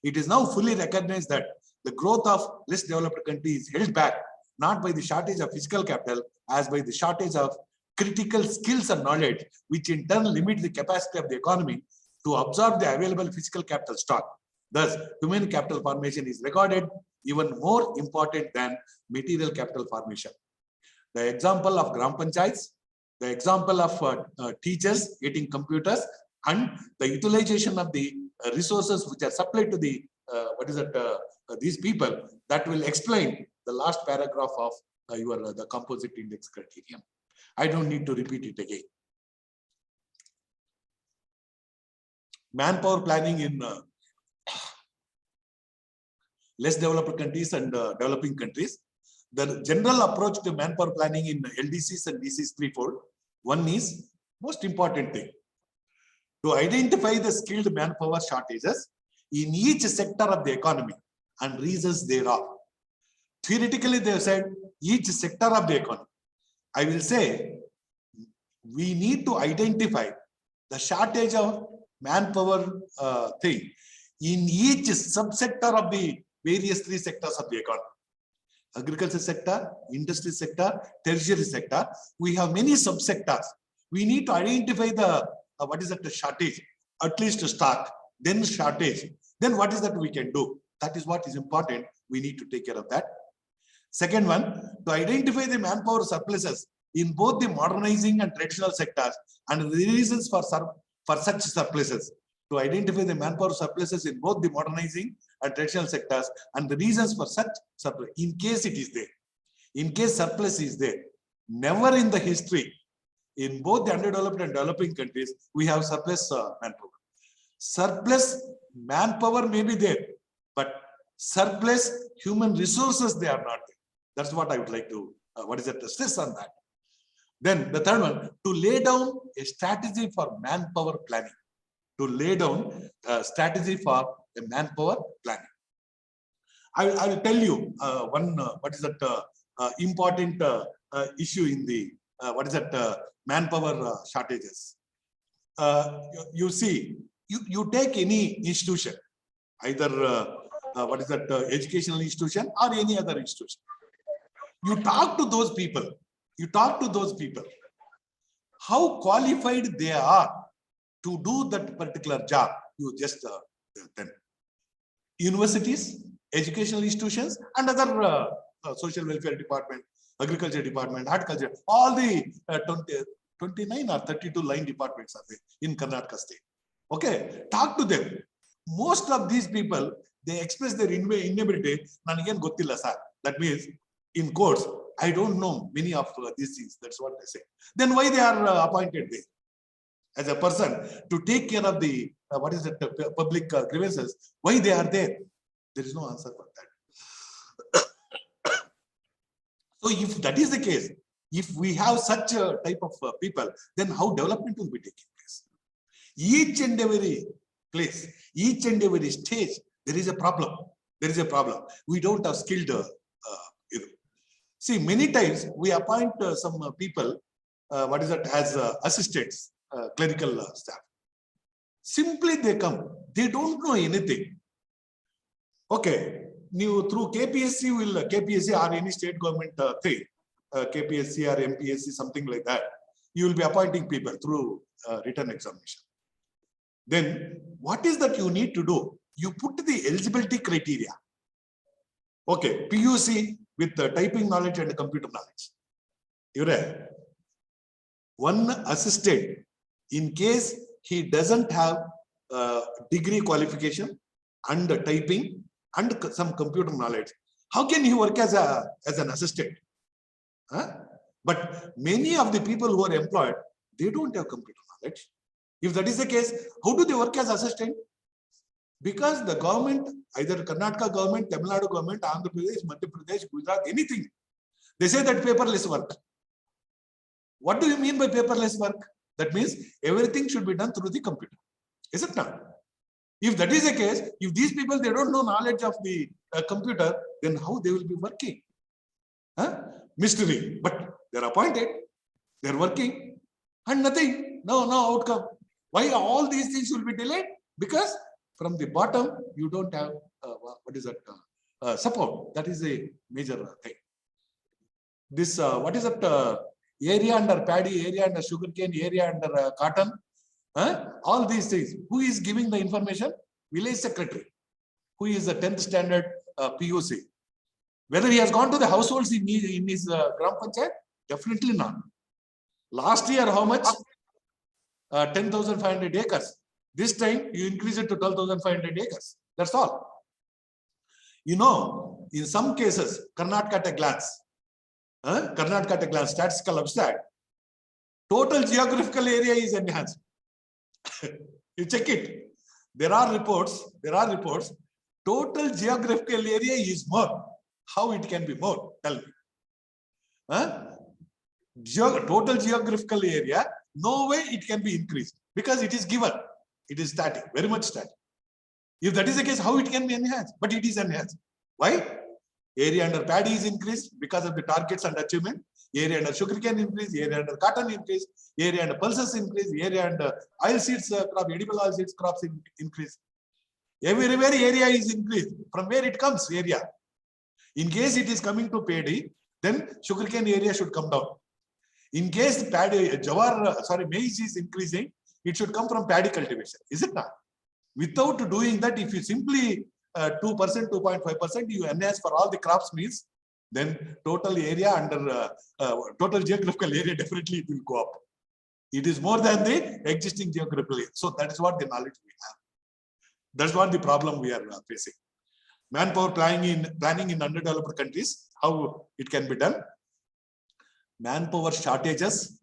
it is now fully recognized that the growth of less developed countries is held back not by the shortage of physical capital, as by the shortage of critical skills and knowledge, which in turn limit the capacity of the economy to absorb the available physical capital stock. Thus, human capital formation is regarded even more important than material capital formation. The example of Gram Panchayats, the example of teachers getting computers, and the utilization of the resources which are supplied to the these people, that will explain the last paragraph of the composite index criterion. I don't need to repeat it again. Manpower planning in less developed countries and developing countries. The general approach to manpower planning in LDCs and DCs is threefold. One is most important thing, to identify the skilled manpower shortages in each sector of the economy and reasons thereof. Theoretically, they have said each sector of the economy. I will say we need to identify the shortage of manpower thing in each subsector of the various three sectors of the economy. Agriculture sector, industry sector, tertiary sector. We have many subsectors. We need to identify the the shortage, at least to start, then shortage. Then what is that we can do? That is what is important. We need to take care of that. Second one, to identify the manpower surpluses in both the modernizing and traditional sectors and the reasons for such surpluses. To identify the manpower surpluses in both the modernizing and traditional sectors and the reasons for such surplus, in case it is there. In case surplus is there, never in the history, in both the underdeveloped and developing countries, we have surplus manpower. Surplus manpower may be there, but surplus human resources, they are not there. That's what I would like to, stress on that. Then the third one, to lay down a strategy for manpower planning. To lay down a strategy for a manpower planning. I will tell you one important issue in the manpower shortages. You see, you take any institution, either educational institution or any other institution. You talk to those people. How qualified they are to do that particular job. You just then universities, educational institutions, and other social welfare department, agriculture department, horticulture, all the 29 or 32 line departments are there in Karnataka state. Okay, talk to them. Most of these people, they express their inability. That means, in quotes, I don't know many of these things. That's what they say. Then why they are appointed there? As a person to take care of the public grievances, why they are there? There is no answer for that. So if that is the case, if we have such a type of people, then how development will be taking place? Each and every place, each and every stage, there is a problem. We don't have skilled. See, many times we appoint some people, as assistants. Clerical staff. Simply they come, they don't know anything. Okay, you through KPSC or any state government thing, KPSC or MPSC, something like that, you will be appointing people through written examination. Then what is that you need to do? You put the eligibility criteria. Okay, PUC with typing knowledge and computer knowledge. You're one assistant, in case he doesn't have degree qualification and typing and some computer knowledge, how can he work as an assistant? Huh? But many of the people who are employed, they don't have computer knowledge. If that is the case, how do they work as assistant? Because the government, either Karnataka government, Tamil Nadu government, Andhra Pradesh, Madhya Pradesh, Gujarat, anything, they say that paperless work. What do you mean by paperless work? That means everything should be done through the computer. Is it not? If that is the case, if these people, they don't know knowledge of the computer, then how they will be working? Huh? Mystery. But they're appointed, they're working, and nothing, no outcome. Why all these things will be delayed? Because from the bottom, you don't have, what is that, support. That is a major thing. This, what is that, area under paddy, area under sugarcane, area under cotton, all these things. Who is giving the information? Village secretary, who is the 10th standard PUC. Whether he has gone to the households in his Gram Panchayat? Definitely not. Last year, how much? 10,500 acres. This time, you increase it to 12,500 acres. That's all. You know, in some cases, Karnataka at a glance, statistical abstract, total geographical area is enhanced. You check it. There are reports, total geographical area is more. How it can be more? Tell me. Total geographical area, no way it can be increased because it is given. It is static, very much static. If that is the case, how it can be enhanced? But it is enhanced. Why? Area under paddy is increased because of the targets and achievement. Area under sugarcane increase, area under cotton increase, area under pulses increase, area under oil seeds crop, edible oil seeds crops increase. Everywhere area is increased. From where it comes? Area. In case it is coming to paddy, then sugarcane area should come down. In case paddy, maize is increasing, it should come from paddy cultivation. Is it not? Without doing that, if you simply 2%, 2.5%, you enhance for all the crops means, then total area under total geographical area definitely it will go up. It is more than the existing geographical area. So that is what the knowledge we have. That's what the problem we are facing. Manpower planning in underdeveloped countries, how it can be done. Manpower shortages.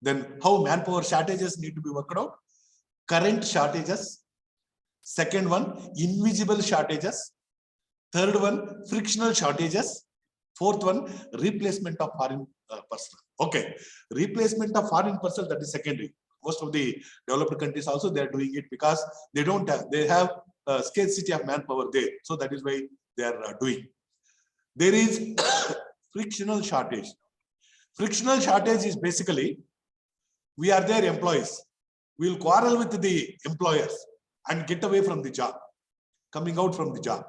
Then how manpower shortages need to be worked out. Current shortages. Second one, invisible shortages. Third one, frictional shortages. Fourth one, replacement of foreign personnel. Okay, replacement of foreign personnel, that is secondary. Most of the developed countries also they are doing it because they don't have, they have scarcity of manpower there. So that is why they are doing. There is frictional shortage. Frictional shortage is basically, we are their employees. We will quarrel with the employers and get away from the job, coming out from the job.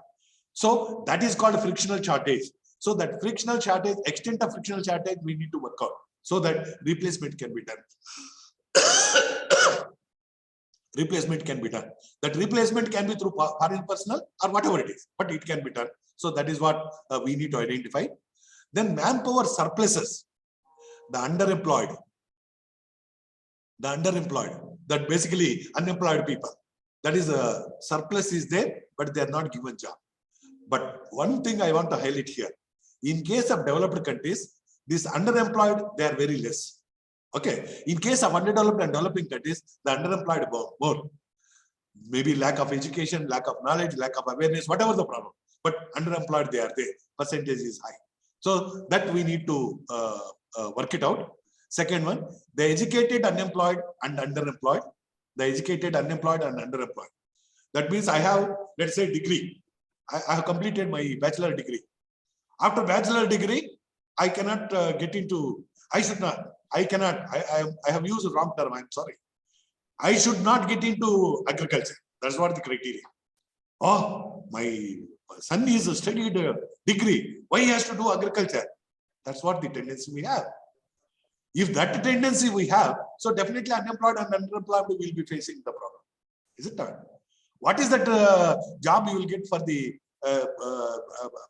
So that is called a frictional shortage. So that frictional shortage, extent of frictional shortage, we need to work out so that replacement can be done. Replacement can be done. That replacement can be through foreign personnel or whatever it is, but it can be done. So that is what we need to identify. Then manpower surpluses, the underemployed, that basically unemployed people. That is a surplus is there, but they are not given job. But one thing I want to highlight here, in case of developed countries, this underemployed, they are very less. Okay. In case of underdeveloped and developing countries, the underemployed more. Maybe lack of education, lack of knowledge, lack of awareness, whatever the problem. But underemployed, they are there. Percentage is high. So that we need to work it out. Second one, the educated unemployed and underemployed. The educated unemployed and underemployed. That means I have, let's say, degree. I have completed my bachelor degree. After bachelor degree, I cannot get into, I have used the wrong term, I'm sorry. I should not get into agriculture. That's what the criteria. Oh, my son is studied degree. Why he has to do agriculture? That's what the tendency we have. If that tendency we have, so definitely unemployed and underemployed will be facing the problem. Is it not? What is that job you will get for the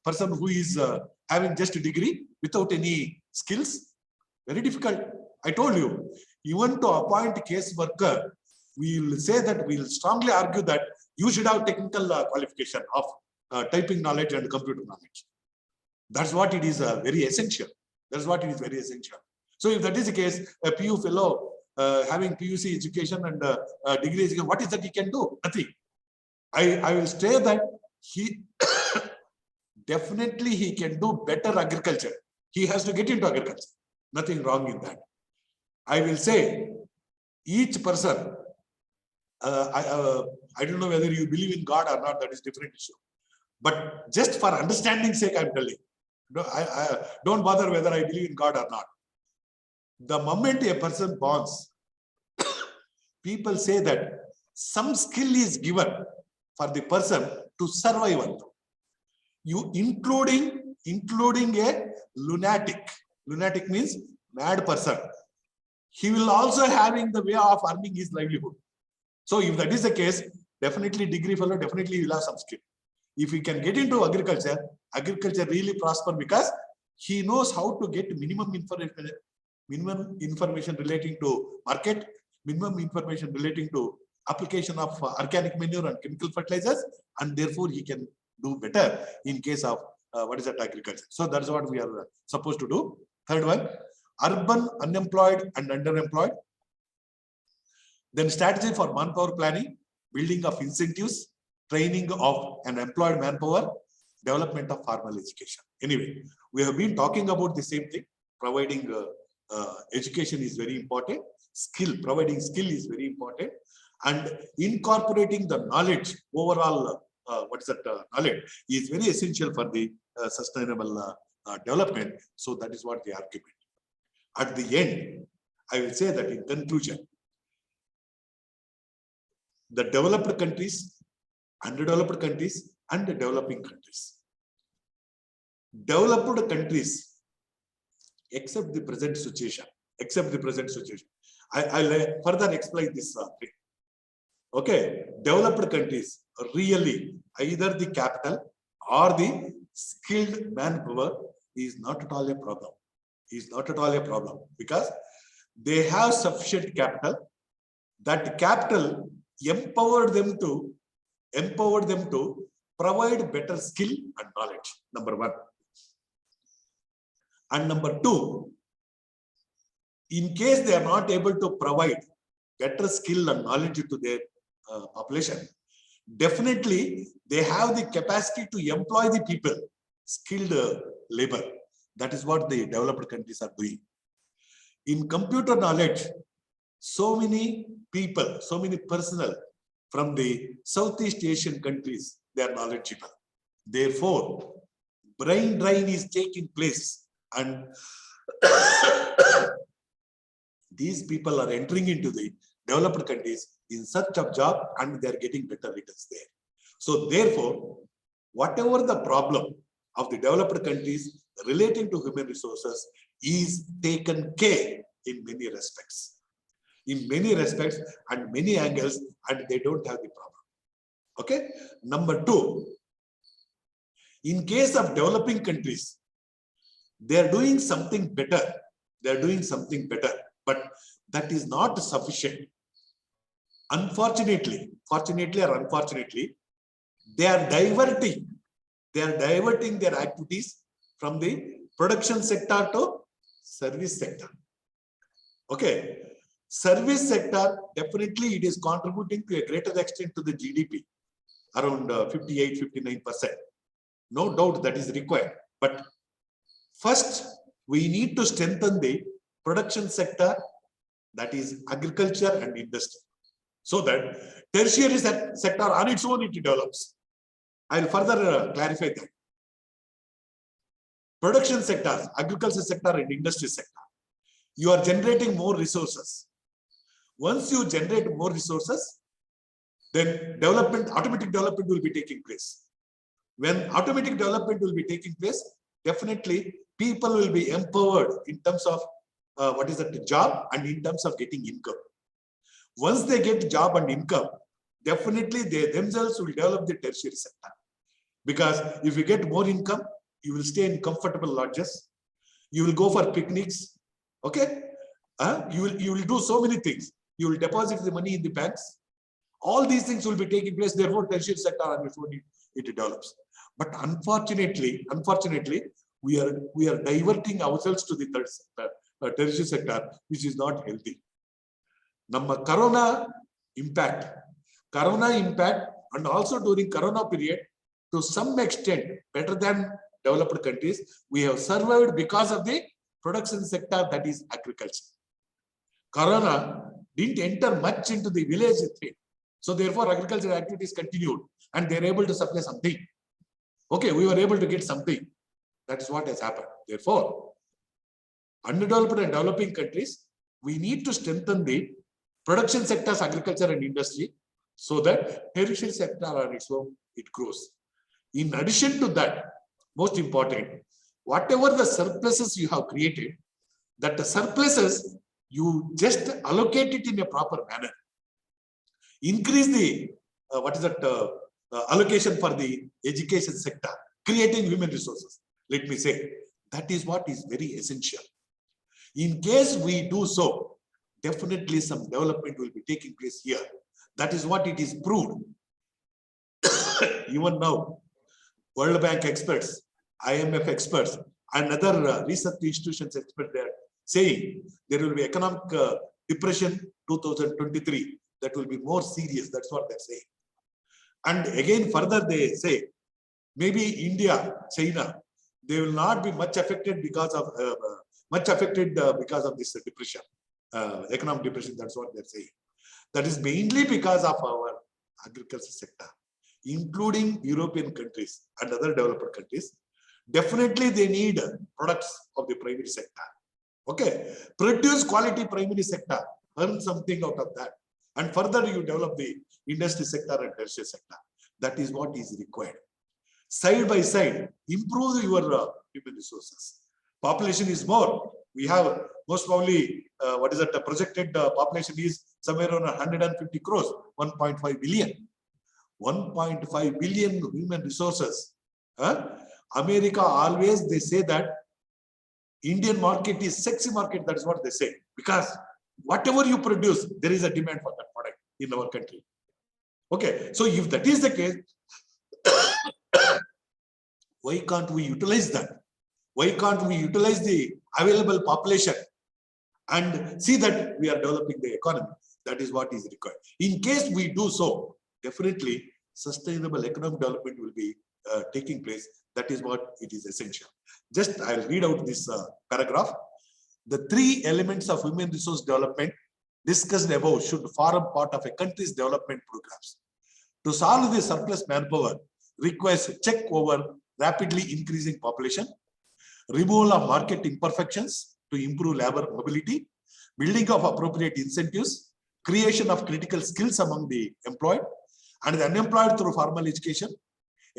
person who is having just a degree without any skills? Very difficult. I told you, even to appoint a case worker, we will say that we will strongly argue that you should have technical qualification of typing knowledge and computer knowledge. That's what it is very essential. That's what it is very essential. So if that is the case, a PU fellow having PUC education and degree education, what is that he can do? Nothing. I will say that he definitely he can do better agriculture. He has to get into agriculture. Nothing wrong in that. I will say each person, I don't know whether you believe in God or not, that is different issue. But just for understanding sake, I'm telling. I don't bother whether I believe in God or not. The moment a person borns, people say that some skill is given for the person to survive. You including a lunatic. Lunatic means mad person. He will also having the way of earning his livelihood. So if that is the case, definitely degree fellow, definitely he will have some skill. If he can get into agriculture, agriculture really prosper because he knows how to get minimum information relating to market, minimum information relating to application of organic manure and chemical fertilizers, and therefore he can do better in case of agriculture. So that's what we are supposed to do. Third one, urban unemployed and underemployed. Then strategy for manpower planning, building of incentives, training of an employed manpower, development of formal education. Anyway, we have been talking about the same thing. Providing education is very important. Providing skill is very important, and incorporating the knowledge overall. Knowledge is very essential for the sustainable development. So that is what the argument. At the end, I will say that in conclusion, the developed countries, underdeveloped countries, and the developing countries. Developed countries, except the present situation, I'll further explain this thing. Okay, developed countries really either the capital or the skilled manpower is not at all a problem. Is not at all a problem because they have sufficient capital. That capital empowered them to provide better skill and knowledge. Number one. And number two, in case they are not able to provide better skill and knowledge to their population, definitely they have the capacity to employ the people, skilled labor. That is what the developed countries are doing. In computer knowledge, so many people, so many personnel from the Southeast Asian countries, they are knowledgeable. Therefore, brain drain is taking place, and these people are entering into the developed countries in search of job, and they are getting better returns there. So therefore, whatever the problem of the developed countries relating to human resources is taken care in many respects. In many respects and many angles, and they don't have the problem. Okay. Number two, in case of developing countries, they are doing something better. They are doing something better, but that is not sufficient. Unfortunately, fortunately or unfortunately, they are diverting their activities from the production sector to service sector. Okay. Service sector, definitely it is contributing to a greater extent to the GDP, around 58-59%. No doubt that is required. But first, we need to strengthen the production sector, that is agriculture and industry, so that tertiary sector on its own it develops. I will further clarify that. Production sectors, agriculture sector and industry sector, you are generating more resources. Once you generate more resources, then automatic development will be taking place. When automatic development will be taking place, definitely people will be empowered in terms of what is the job and in terms of getting income. Once they get job and income, definitely they themselves will develop the tertiary sector. Because if you get more income, you will stay in comfortable lodges, you will go for picnics, okay? You will do so many things. You will deposit the money in the banks. All these things will be taking place, therefore tertiary sector on its own it develops. But unfortunately, we are diverting ourselves to the third sector, tertiary sector, which is not healthy. Namma corona impact, and also during corona period, to some extent better than developed countries, we have survived because of the production sector, that is agriculture. Corona didn't enter much into the village thing. So therefore agricultural activities continued and they are able to supply something. Okay, we were able to get something. That is what has happened. Therefore, underdeveloped and developing countries, we need to strengthen the production sectors, agriculture and industry, so that tertiary sector on its own, it grows. In addition to that, most important, whatever the surpluses you have created, that the surpluses, you just allocate it in a proper manner. Increase the allocation for the education sector, creating human resources. Let me say, that is what is very essential. In case we do so, definitely some development will be taking place here. That is what it is proved. Even now, World Bank experts, IMF experts, and other research institutions experts, they are saying there will be economic depression 2023 that will be more serious. That's what they're saying. And again, further they say, maybe India, China, they will not be much affected because of this depression, economic depression. That's what they're saying. That is mainly because of our agriculture sector, including European countries and other developed countries. Definitely they need products of the primary sector. Okay, produce quality primary sector, earn something out of that. And further you develop the industry sector and tertiary sector. That is what is required. Side by side, improve your human resources. Population is more. We have most probably, the projected population is somewhere around 150 crores, 1.5 billion. 1.5 billion human resources. America always, they say that Indian market is sexy market. That is what they say. Because whatever you produce, there is a demand for that product in our country. Okay, so if that is the case, why can't we utilize that? Why can't we utilize the available population and see that we are developing the economy? That is what is required. In case we do so, definitely sustainable economic development will be taking place. That is what it is essential. Just I'll read out this paragraph. The three elements of human resource development discussed above should form part of a country's development programs. To solve the surplus manpower requires check over rapidly increasing population, removal of market imperfections to improve labor mobility, building of appropriate incentives, creation of critical skills among the employed and the unemployed through formal education.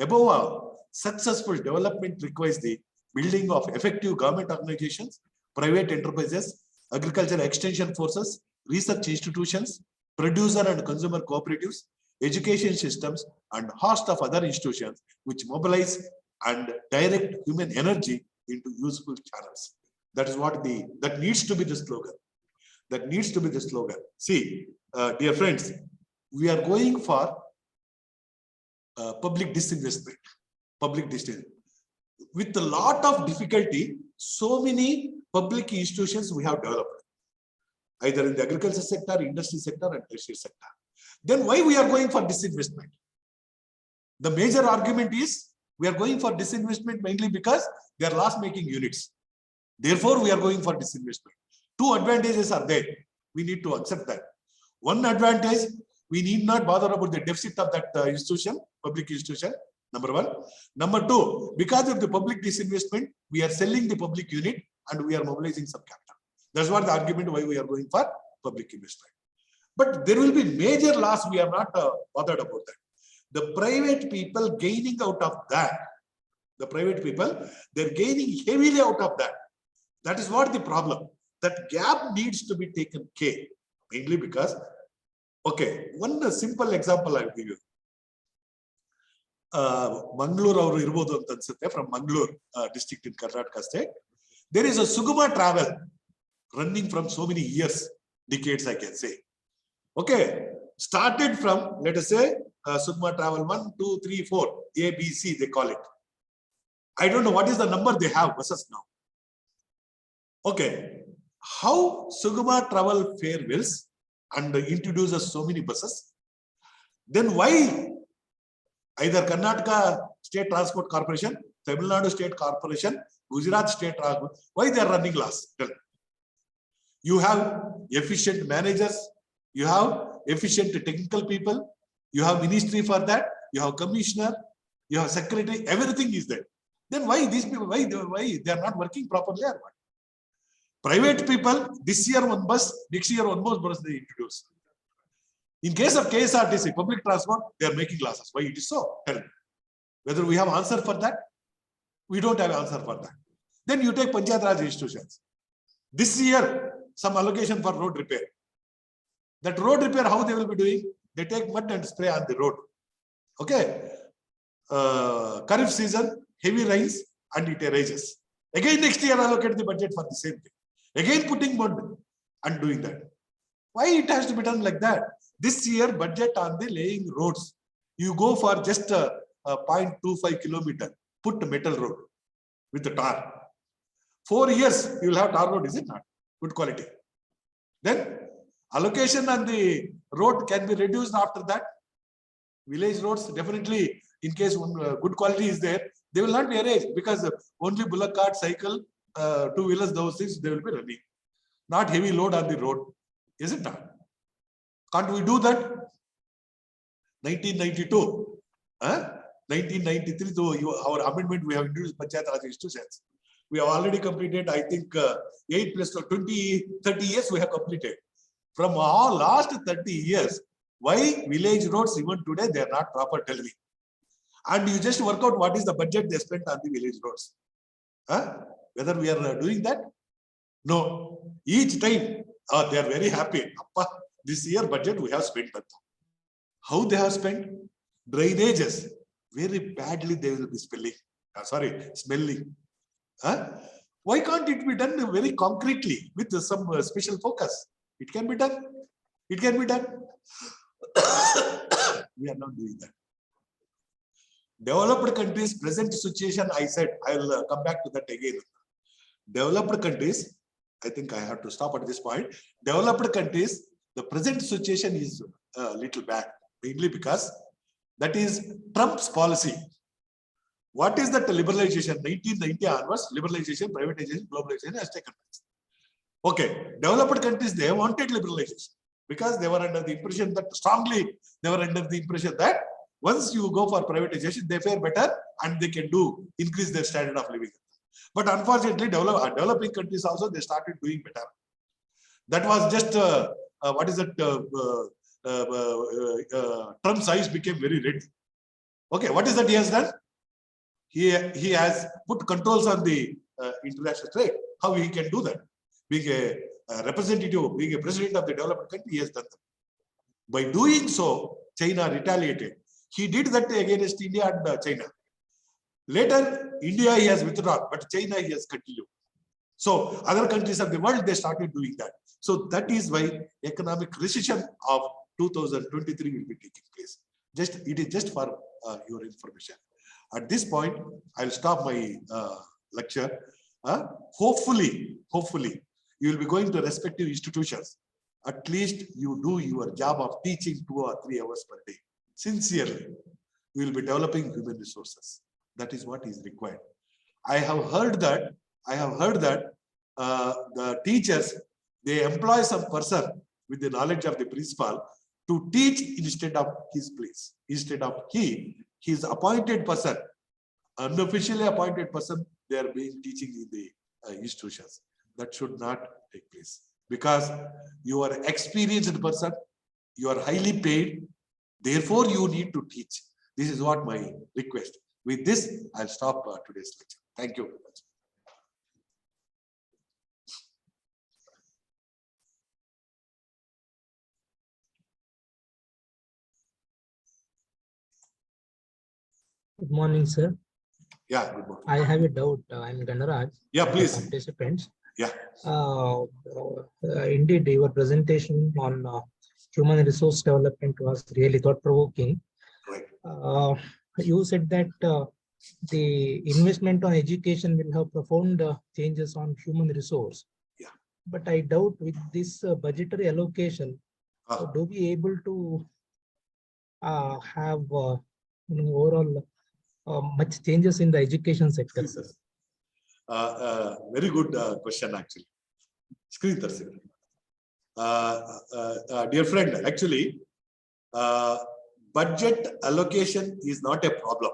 Above all, successful development requires the building of effective government organizations, private enterprises, agricultural extension forces, research institutions, producer and consumer cooperatives, education systems, and host of other institutions which mobilize and direct human energy into useful channels. That is what that needs to be the slogan. That needs to be the slogan. See, dear friends, we are going for public disinvestment. With a lot of difficulty, so many public institutions we have developed, either in the agriculture sector, industry sector, and tertiary sector. Then why we are going for disinvestment? The major argument is we are going for disinvestment mainly because they are loss-making units. Therefore, we are going for disinvestment. Two advantages are there. We need to accept that. One advantage, we need not bother about the deficit of that institution, public institution. Number one. Number two, because of the public disinvestment, we are selling the public unit and we are mobilizing some capital. That's what the argument why we are going for public investment. But there will be major loss. We are not bothered about that. The private people gaining out of that. The private people, they're gaining heavily out of that. That is what the problem. That gap needs to be taken care. Mainly because, okay, one simple example I'll give you. Mangalore from Mangalore district in Karnataka state. There is a Sugama travel running from so many years, decades, I can say. Okay, started from, let us say, Sugama travel 1, 2, 3, 4, A, B, C, they call it. I don't know what is the number they have buses now. Okay, how Sugama travel fare wills and introduces so many buses, then why either Karnataka State Transport Corporation, Tamil Nadu State Corporation, Gujarat State Transport, why they are running loss? You have efficient managers, you have efficient technical people, you have ministry for that, you have commissioner, you have secretary, everything is there. Then why these people, why they are not working properly or what? Private people, this year one bus, next year one more bus they introduce. In case of KSRTC, public transport, they are making losses. Why it is so? Tell me. Whether we have answer for that? We don't have answer for that. Then you take Panchayat Raj institutions. This year, some allocation for road repair. That road repair, how they will be doing? They take mud and spray on the road. Okay. Kharif season, heavy rains, and it arises. Again, next year, allocate the budget for the same thing. Again, putting mud and doing that. Why it has to be done like that? This year, budget on the laying roads. You go for just a 0.25 kilometer, put metal road with the tar. 4 years, you will have tar road, is it not? Good quality. Then, allocation on the road can be reduced after that. Village roads, definitely, in case good quality is there, they will not be arranged because only bullock cart, cycle, two-wheelers, those things, they will be running. Not heavy load on the road. Is it not? Can't we do that? 1992, 1993, so our amendment, we have introduced Panchayat Raj institutions. We have already completed, I think, 8 plus 20, 30 years we have completed. From all last 30 years, why village roads even today, they are not proper, tell me. And you just work out what is the budget they spent on the village roads. Whether we are doing that? No. Each time, they are very happy. This year budget we have spent that. How they have spent? Drainages. Very badly they will be smelling. Why can't it be done very concretely with some special focus? It can be done. It can be done. We are not doing that. Developed countries, present situation, I said, I will come back to that again. Developed countries, I think I have to stop at this point. Developed countries, the present situation is a little bad, mainly because that is Trump's policy. What is that liberalization? 1990 onwards, liberalization, privatization, globalization has taken place. Okay, developed countries, they wanted liberalization because they were under the impression that strongly, they were under the impression that once you go for privatization, they fare better and they can increase their standard of living. But unfortunately, developing countries also, they started doing better. That was just, what is it? Trump's eyes became very red. Okay, what is that he has done? He has put controls on the international trade. How he can do that? Being a representative, being a president of the developed country, he has done that. By doing so, China retaliated. He did that against India and China. Later, India he has withdrawn, but China he has continued. So other countries of the world, they started doing that. So that is why economic recession of 2023 will be taking place. It is just for your information. At this point, I'll stop my lecture. Hopefully, you will be going to respective institutions. At least you do your job of teaching 2 or 3 hours per day. Sincerely, we will be developing human resources. That is what is required. I have heard that the teachers, they employ some person with the knowledge of the principal to teach instead of his place. Instead of his appointed person, unofficially appointed person, they are being teaching in the institutions. That should not take place because you are an experienced person, you are highly paid, therefore you need to teach. This is what my request. With this, I'll stop today's lecture. Thank you very much. Good morning, sir. Yeah, good morning. I have a doubt. I'm Ganaraj. Yeah, please. Participants. Yeah. Indeed, your presentation on human resource development was really thought-provoking. Right. You said that the investment on education will have profound changes on human resource. Yeah. But I doubt with this budgetary allocation, do we able to have overall much changes in the education sector? Very good question, actually. Screen dear friend, actually, budget allocation is not a problem.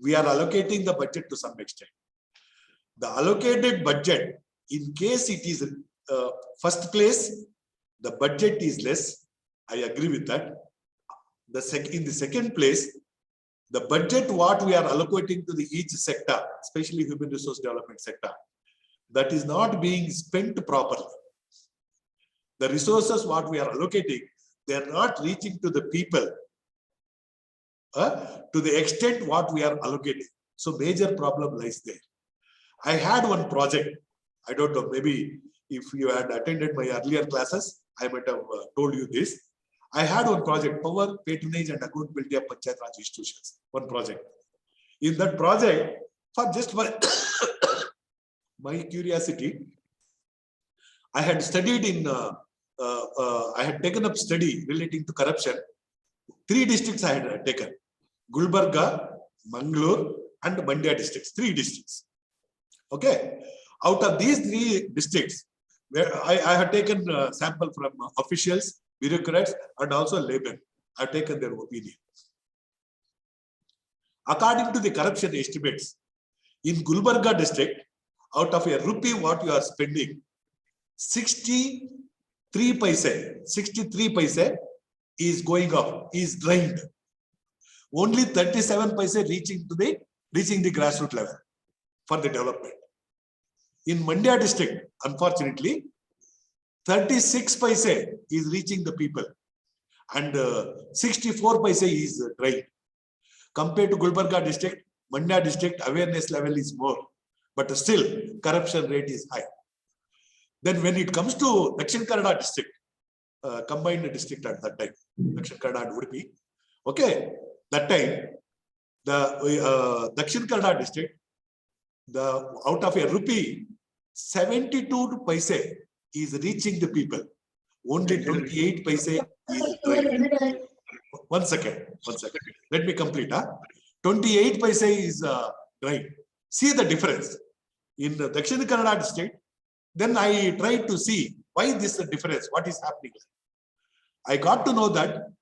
We are allocating the budget to some extent. The allocated budget, in case it is first place, the budget is less. I agree with that. In the second place, the budget what we are allocating to the each sector, especially human resource development sector, that is not being spent properly. The resources what we are allocating, they are not reaching to the people to the extent what we are allocating. So major problem lies there. I had one project. I don't know, maybe if you had attended my earlier classes, I might have told you this. I had one project, power, patronage and accountability of Panchayat Raj institutions. One project. In that project, for just my curiosity, I had studied in, I had taken up study relating to corruption. 3 districts I had taken. Gulbarga, Mangalore and Mandya districts. 3 districts. Okay. Out of these 3 districts, where I had taken sample from officials, bureaucrats and also laymen. I have taken their opinion. According to the corruption estimates, in Gulbarga district, out of a rupee what you are spending, 63 paise is going up, is drained. Only 37 paise reaching the grassroots level for the development. In Mandya district, unfortunately, 36 paise is reaching the people and 64 paise is drained. Compared to Gulbarga district, Mandya district awareness level is more, but still corruption rate is high. Then when it comes to Dakshin Kannada district, combined district at that time, Dakshin Kannada and Udupi, okay, that time, the Dakshin Kannada district, out of a rupee, 72 paise is reaching the people. Only 28 paise is drained. One second. Let me complete. 28 paise is drained. See the difference. In the Dakshin Kannada district, then I tried to see why this difference, what is happening. I got to know that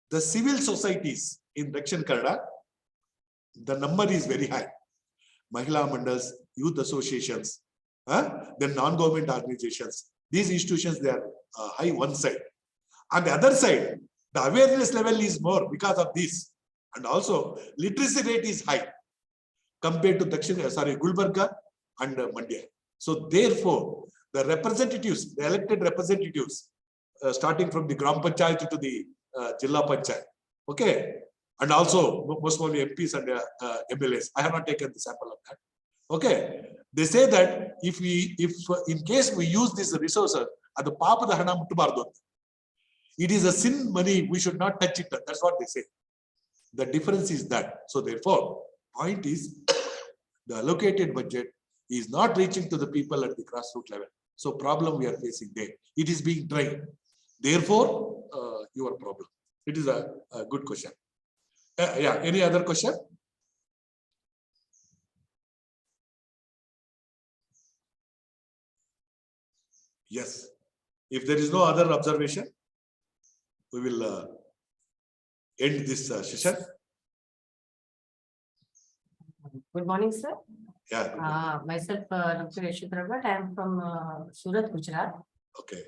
the civil societies in Dakshin Kannada, the number is very high. Mahila Mandals, youth associations, then non-government organizations. These institutions, they are high one side. On the other side, the awareness level is more because of this. And also, literacy rate is high compared to Gulbarga and Mandya. So therefore, the representatives, the elected representatives, starting from the Gram Panchayat to the Jilla Panchayat, okay, and also most probably MPs and MLAs. I have not taken the sample of that. Okay, they say that if in case we use these resources, at the Papa the Hana Muttubardu, it is a sin money. We should not touch it. That's what they say. The difference is that. So therefore, point is the allocated budget is not reaching to the people at the grassroots level. So problem we are facing there. It is being drained. Therefore, your problem. It is a good question. Yeah. Any other question? Yes. If there is no other observation, we will end this session. Good morning, sir. Yeah. Myself, Dr. Yashithra Bhatt. I am from Surat, Gujarat. Okay.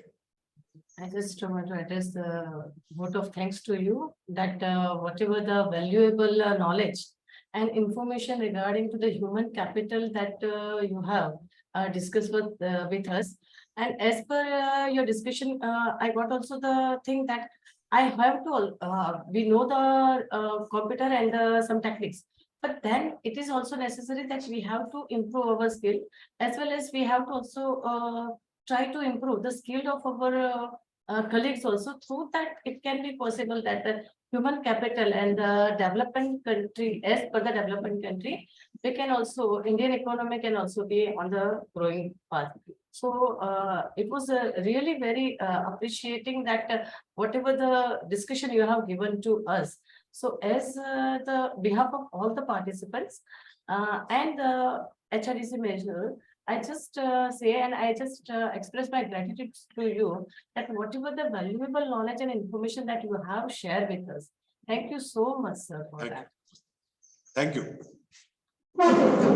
I just want to address the vote of thanks to you that whatever the valuable knowledge and information regarding to the human capital that you have discussed with us. And as per your discussion, I got also the thing that I have to, we know the computer and some techniques, but then it is also necessary that we have to improve our skill as well as we have to also try to improve the skill of our colleagues also. Through that, it can be possible that the human capital and the development country, as per the development country, they can also, Indian economy can also be on the growing path. So it was really very appreciating that whatever the discussion you have given to us. So as the behalf of all the participants and the HRDC measure, I just say and I just express my gratitude to you that whatever the valuable knowledge and information that you have shared with us. Thank you so much, sir, for Thank that. you. Thank you.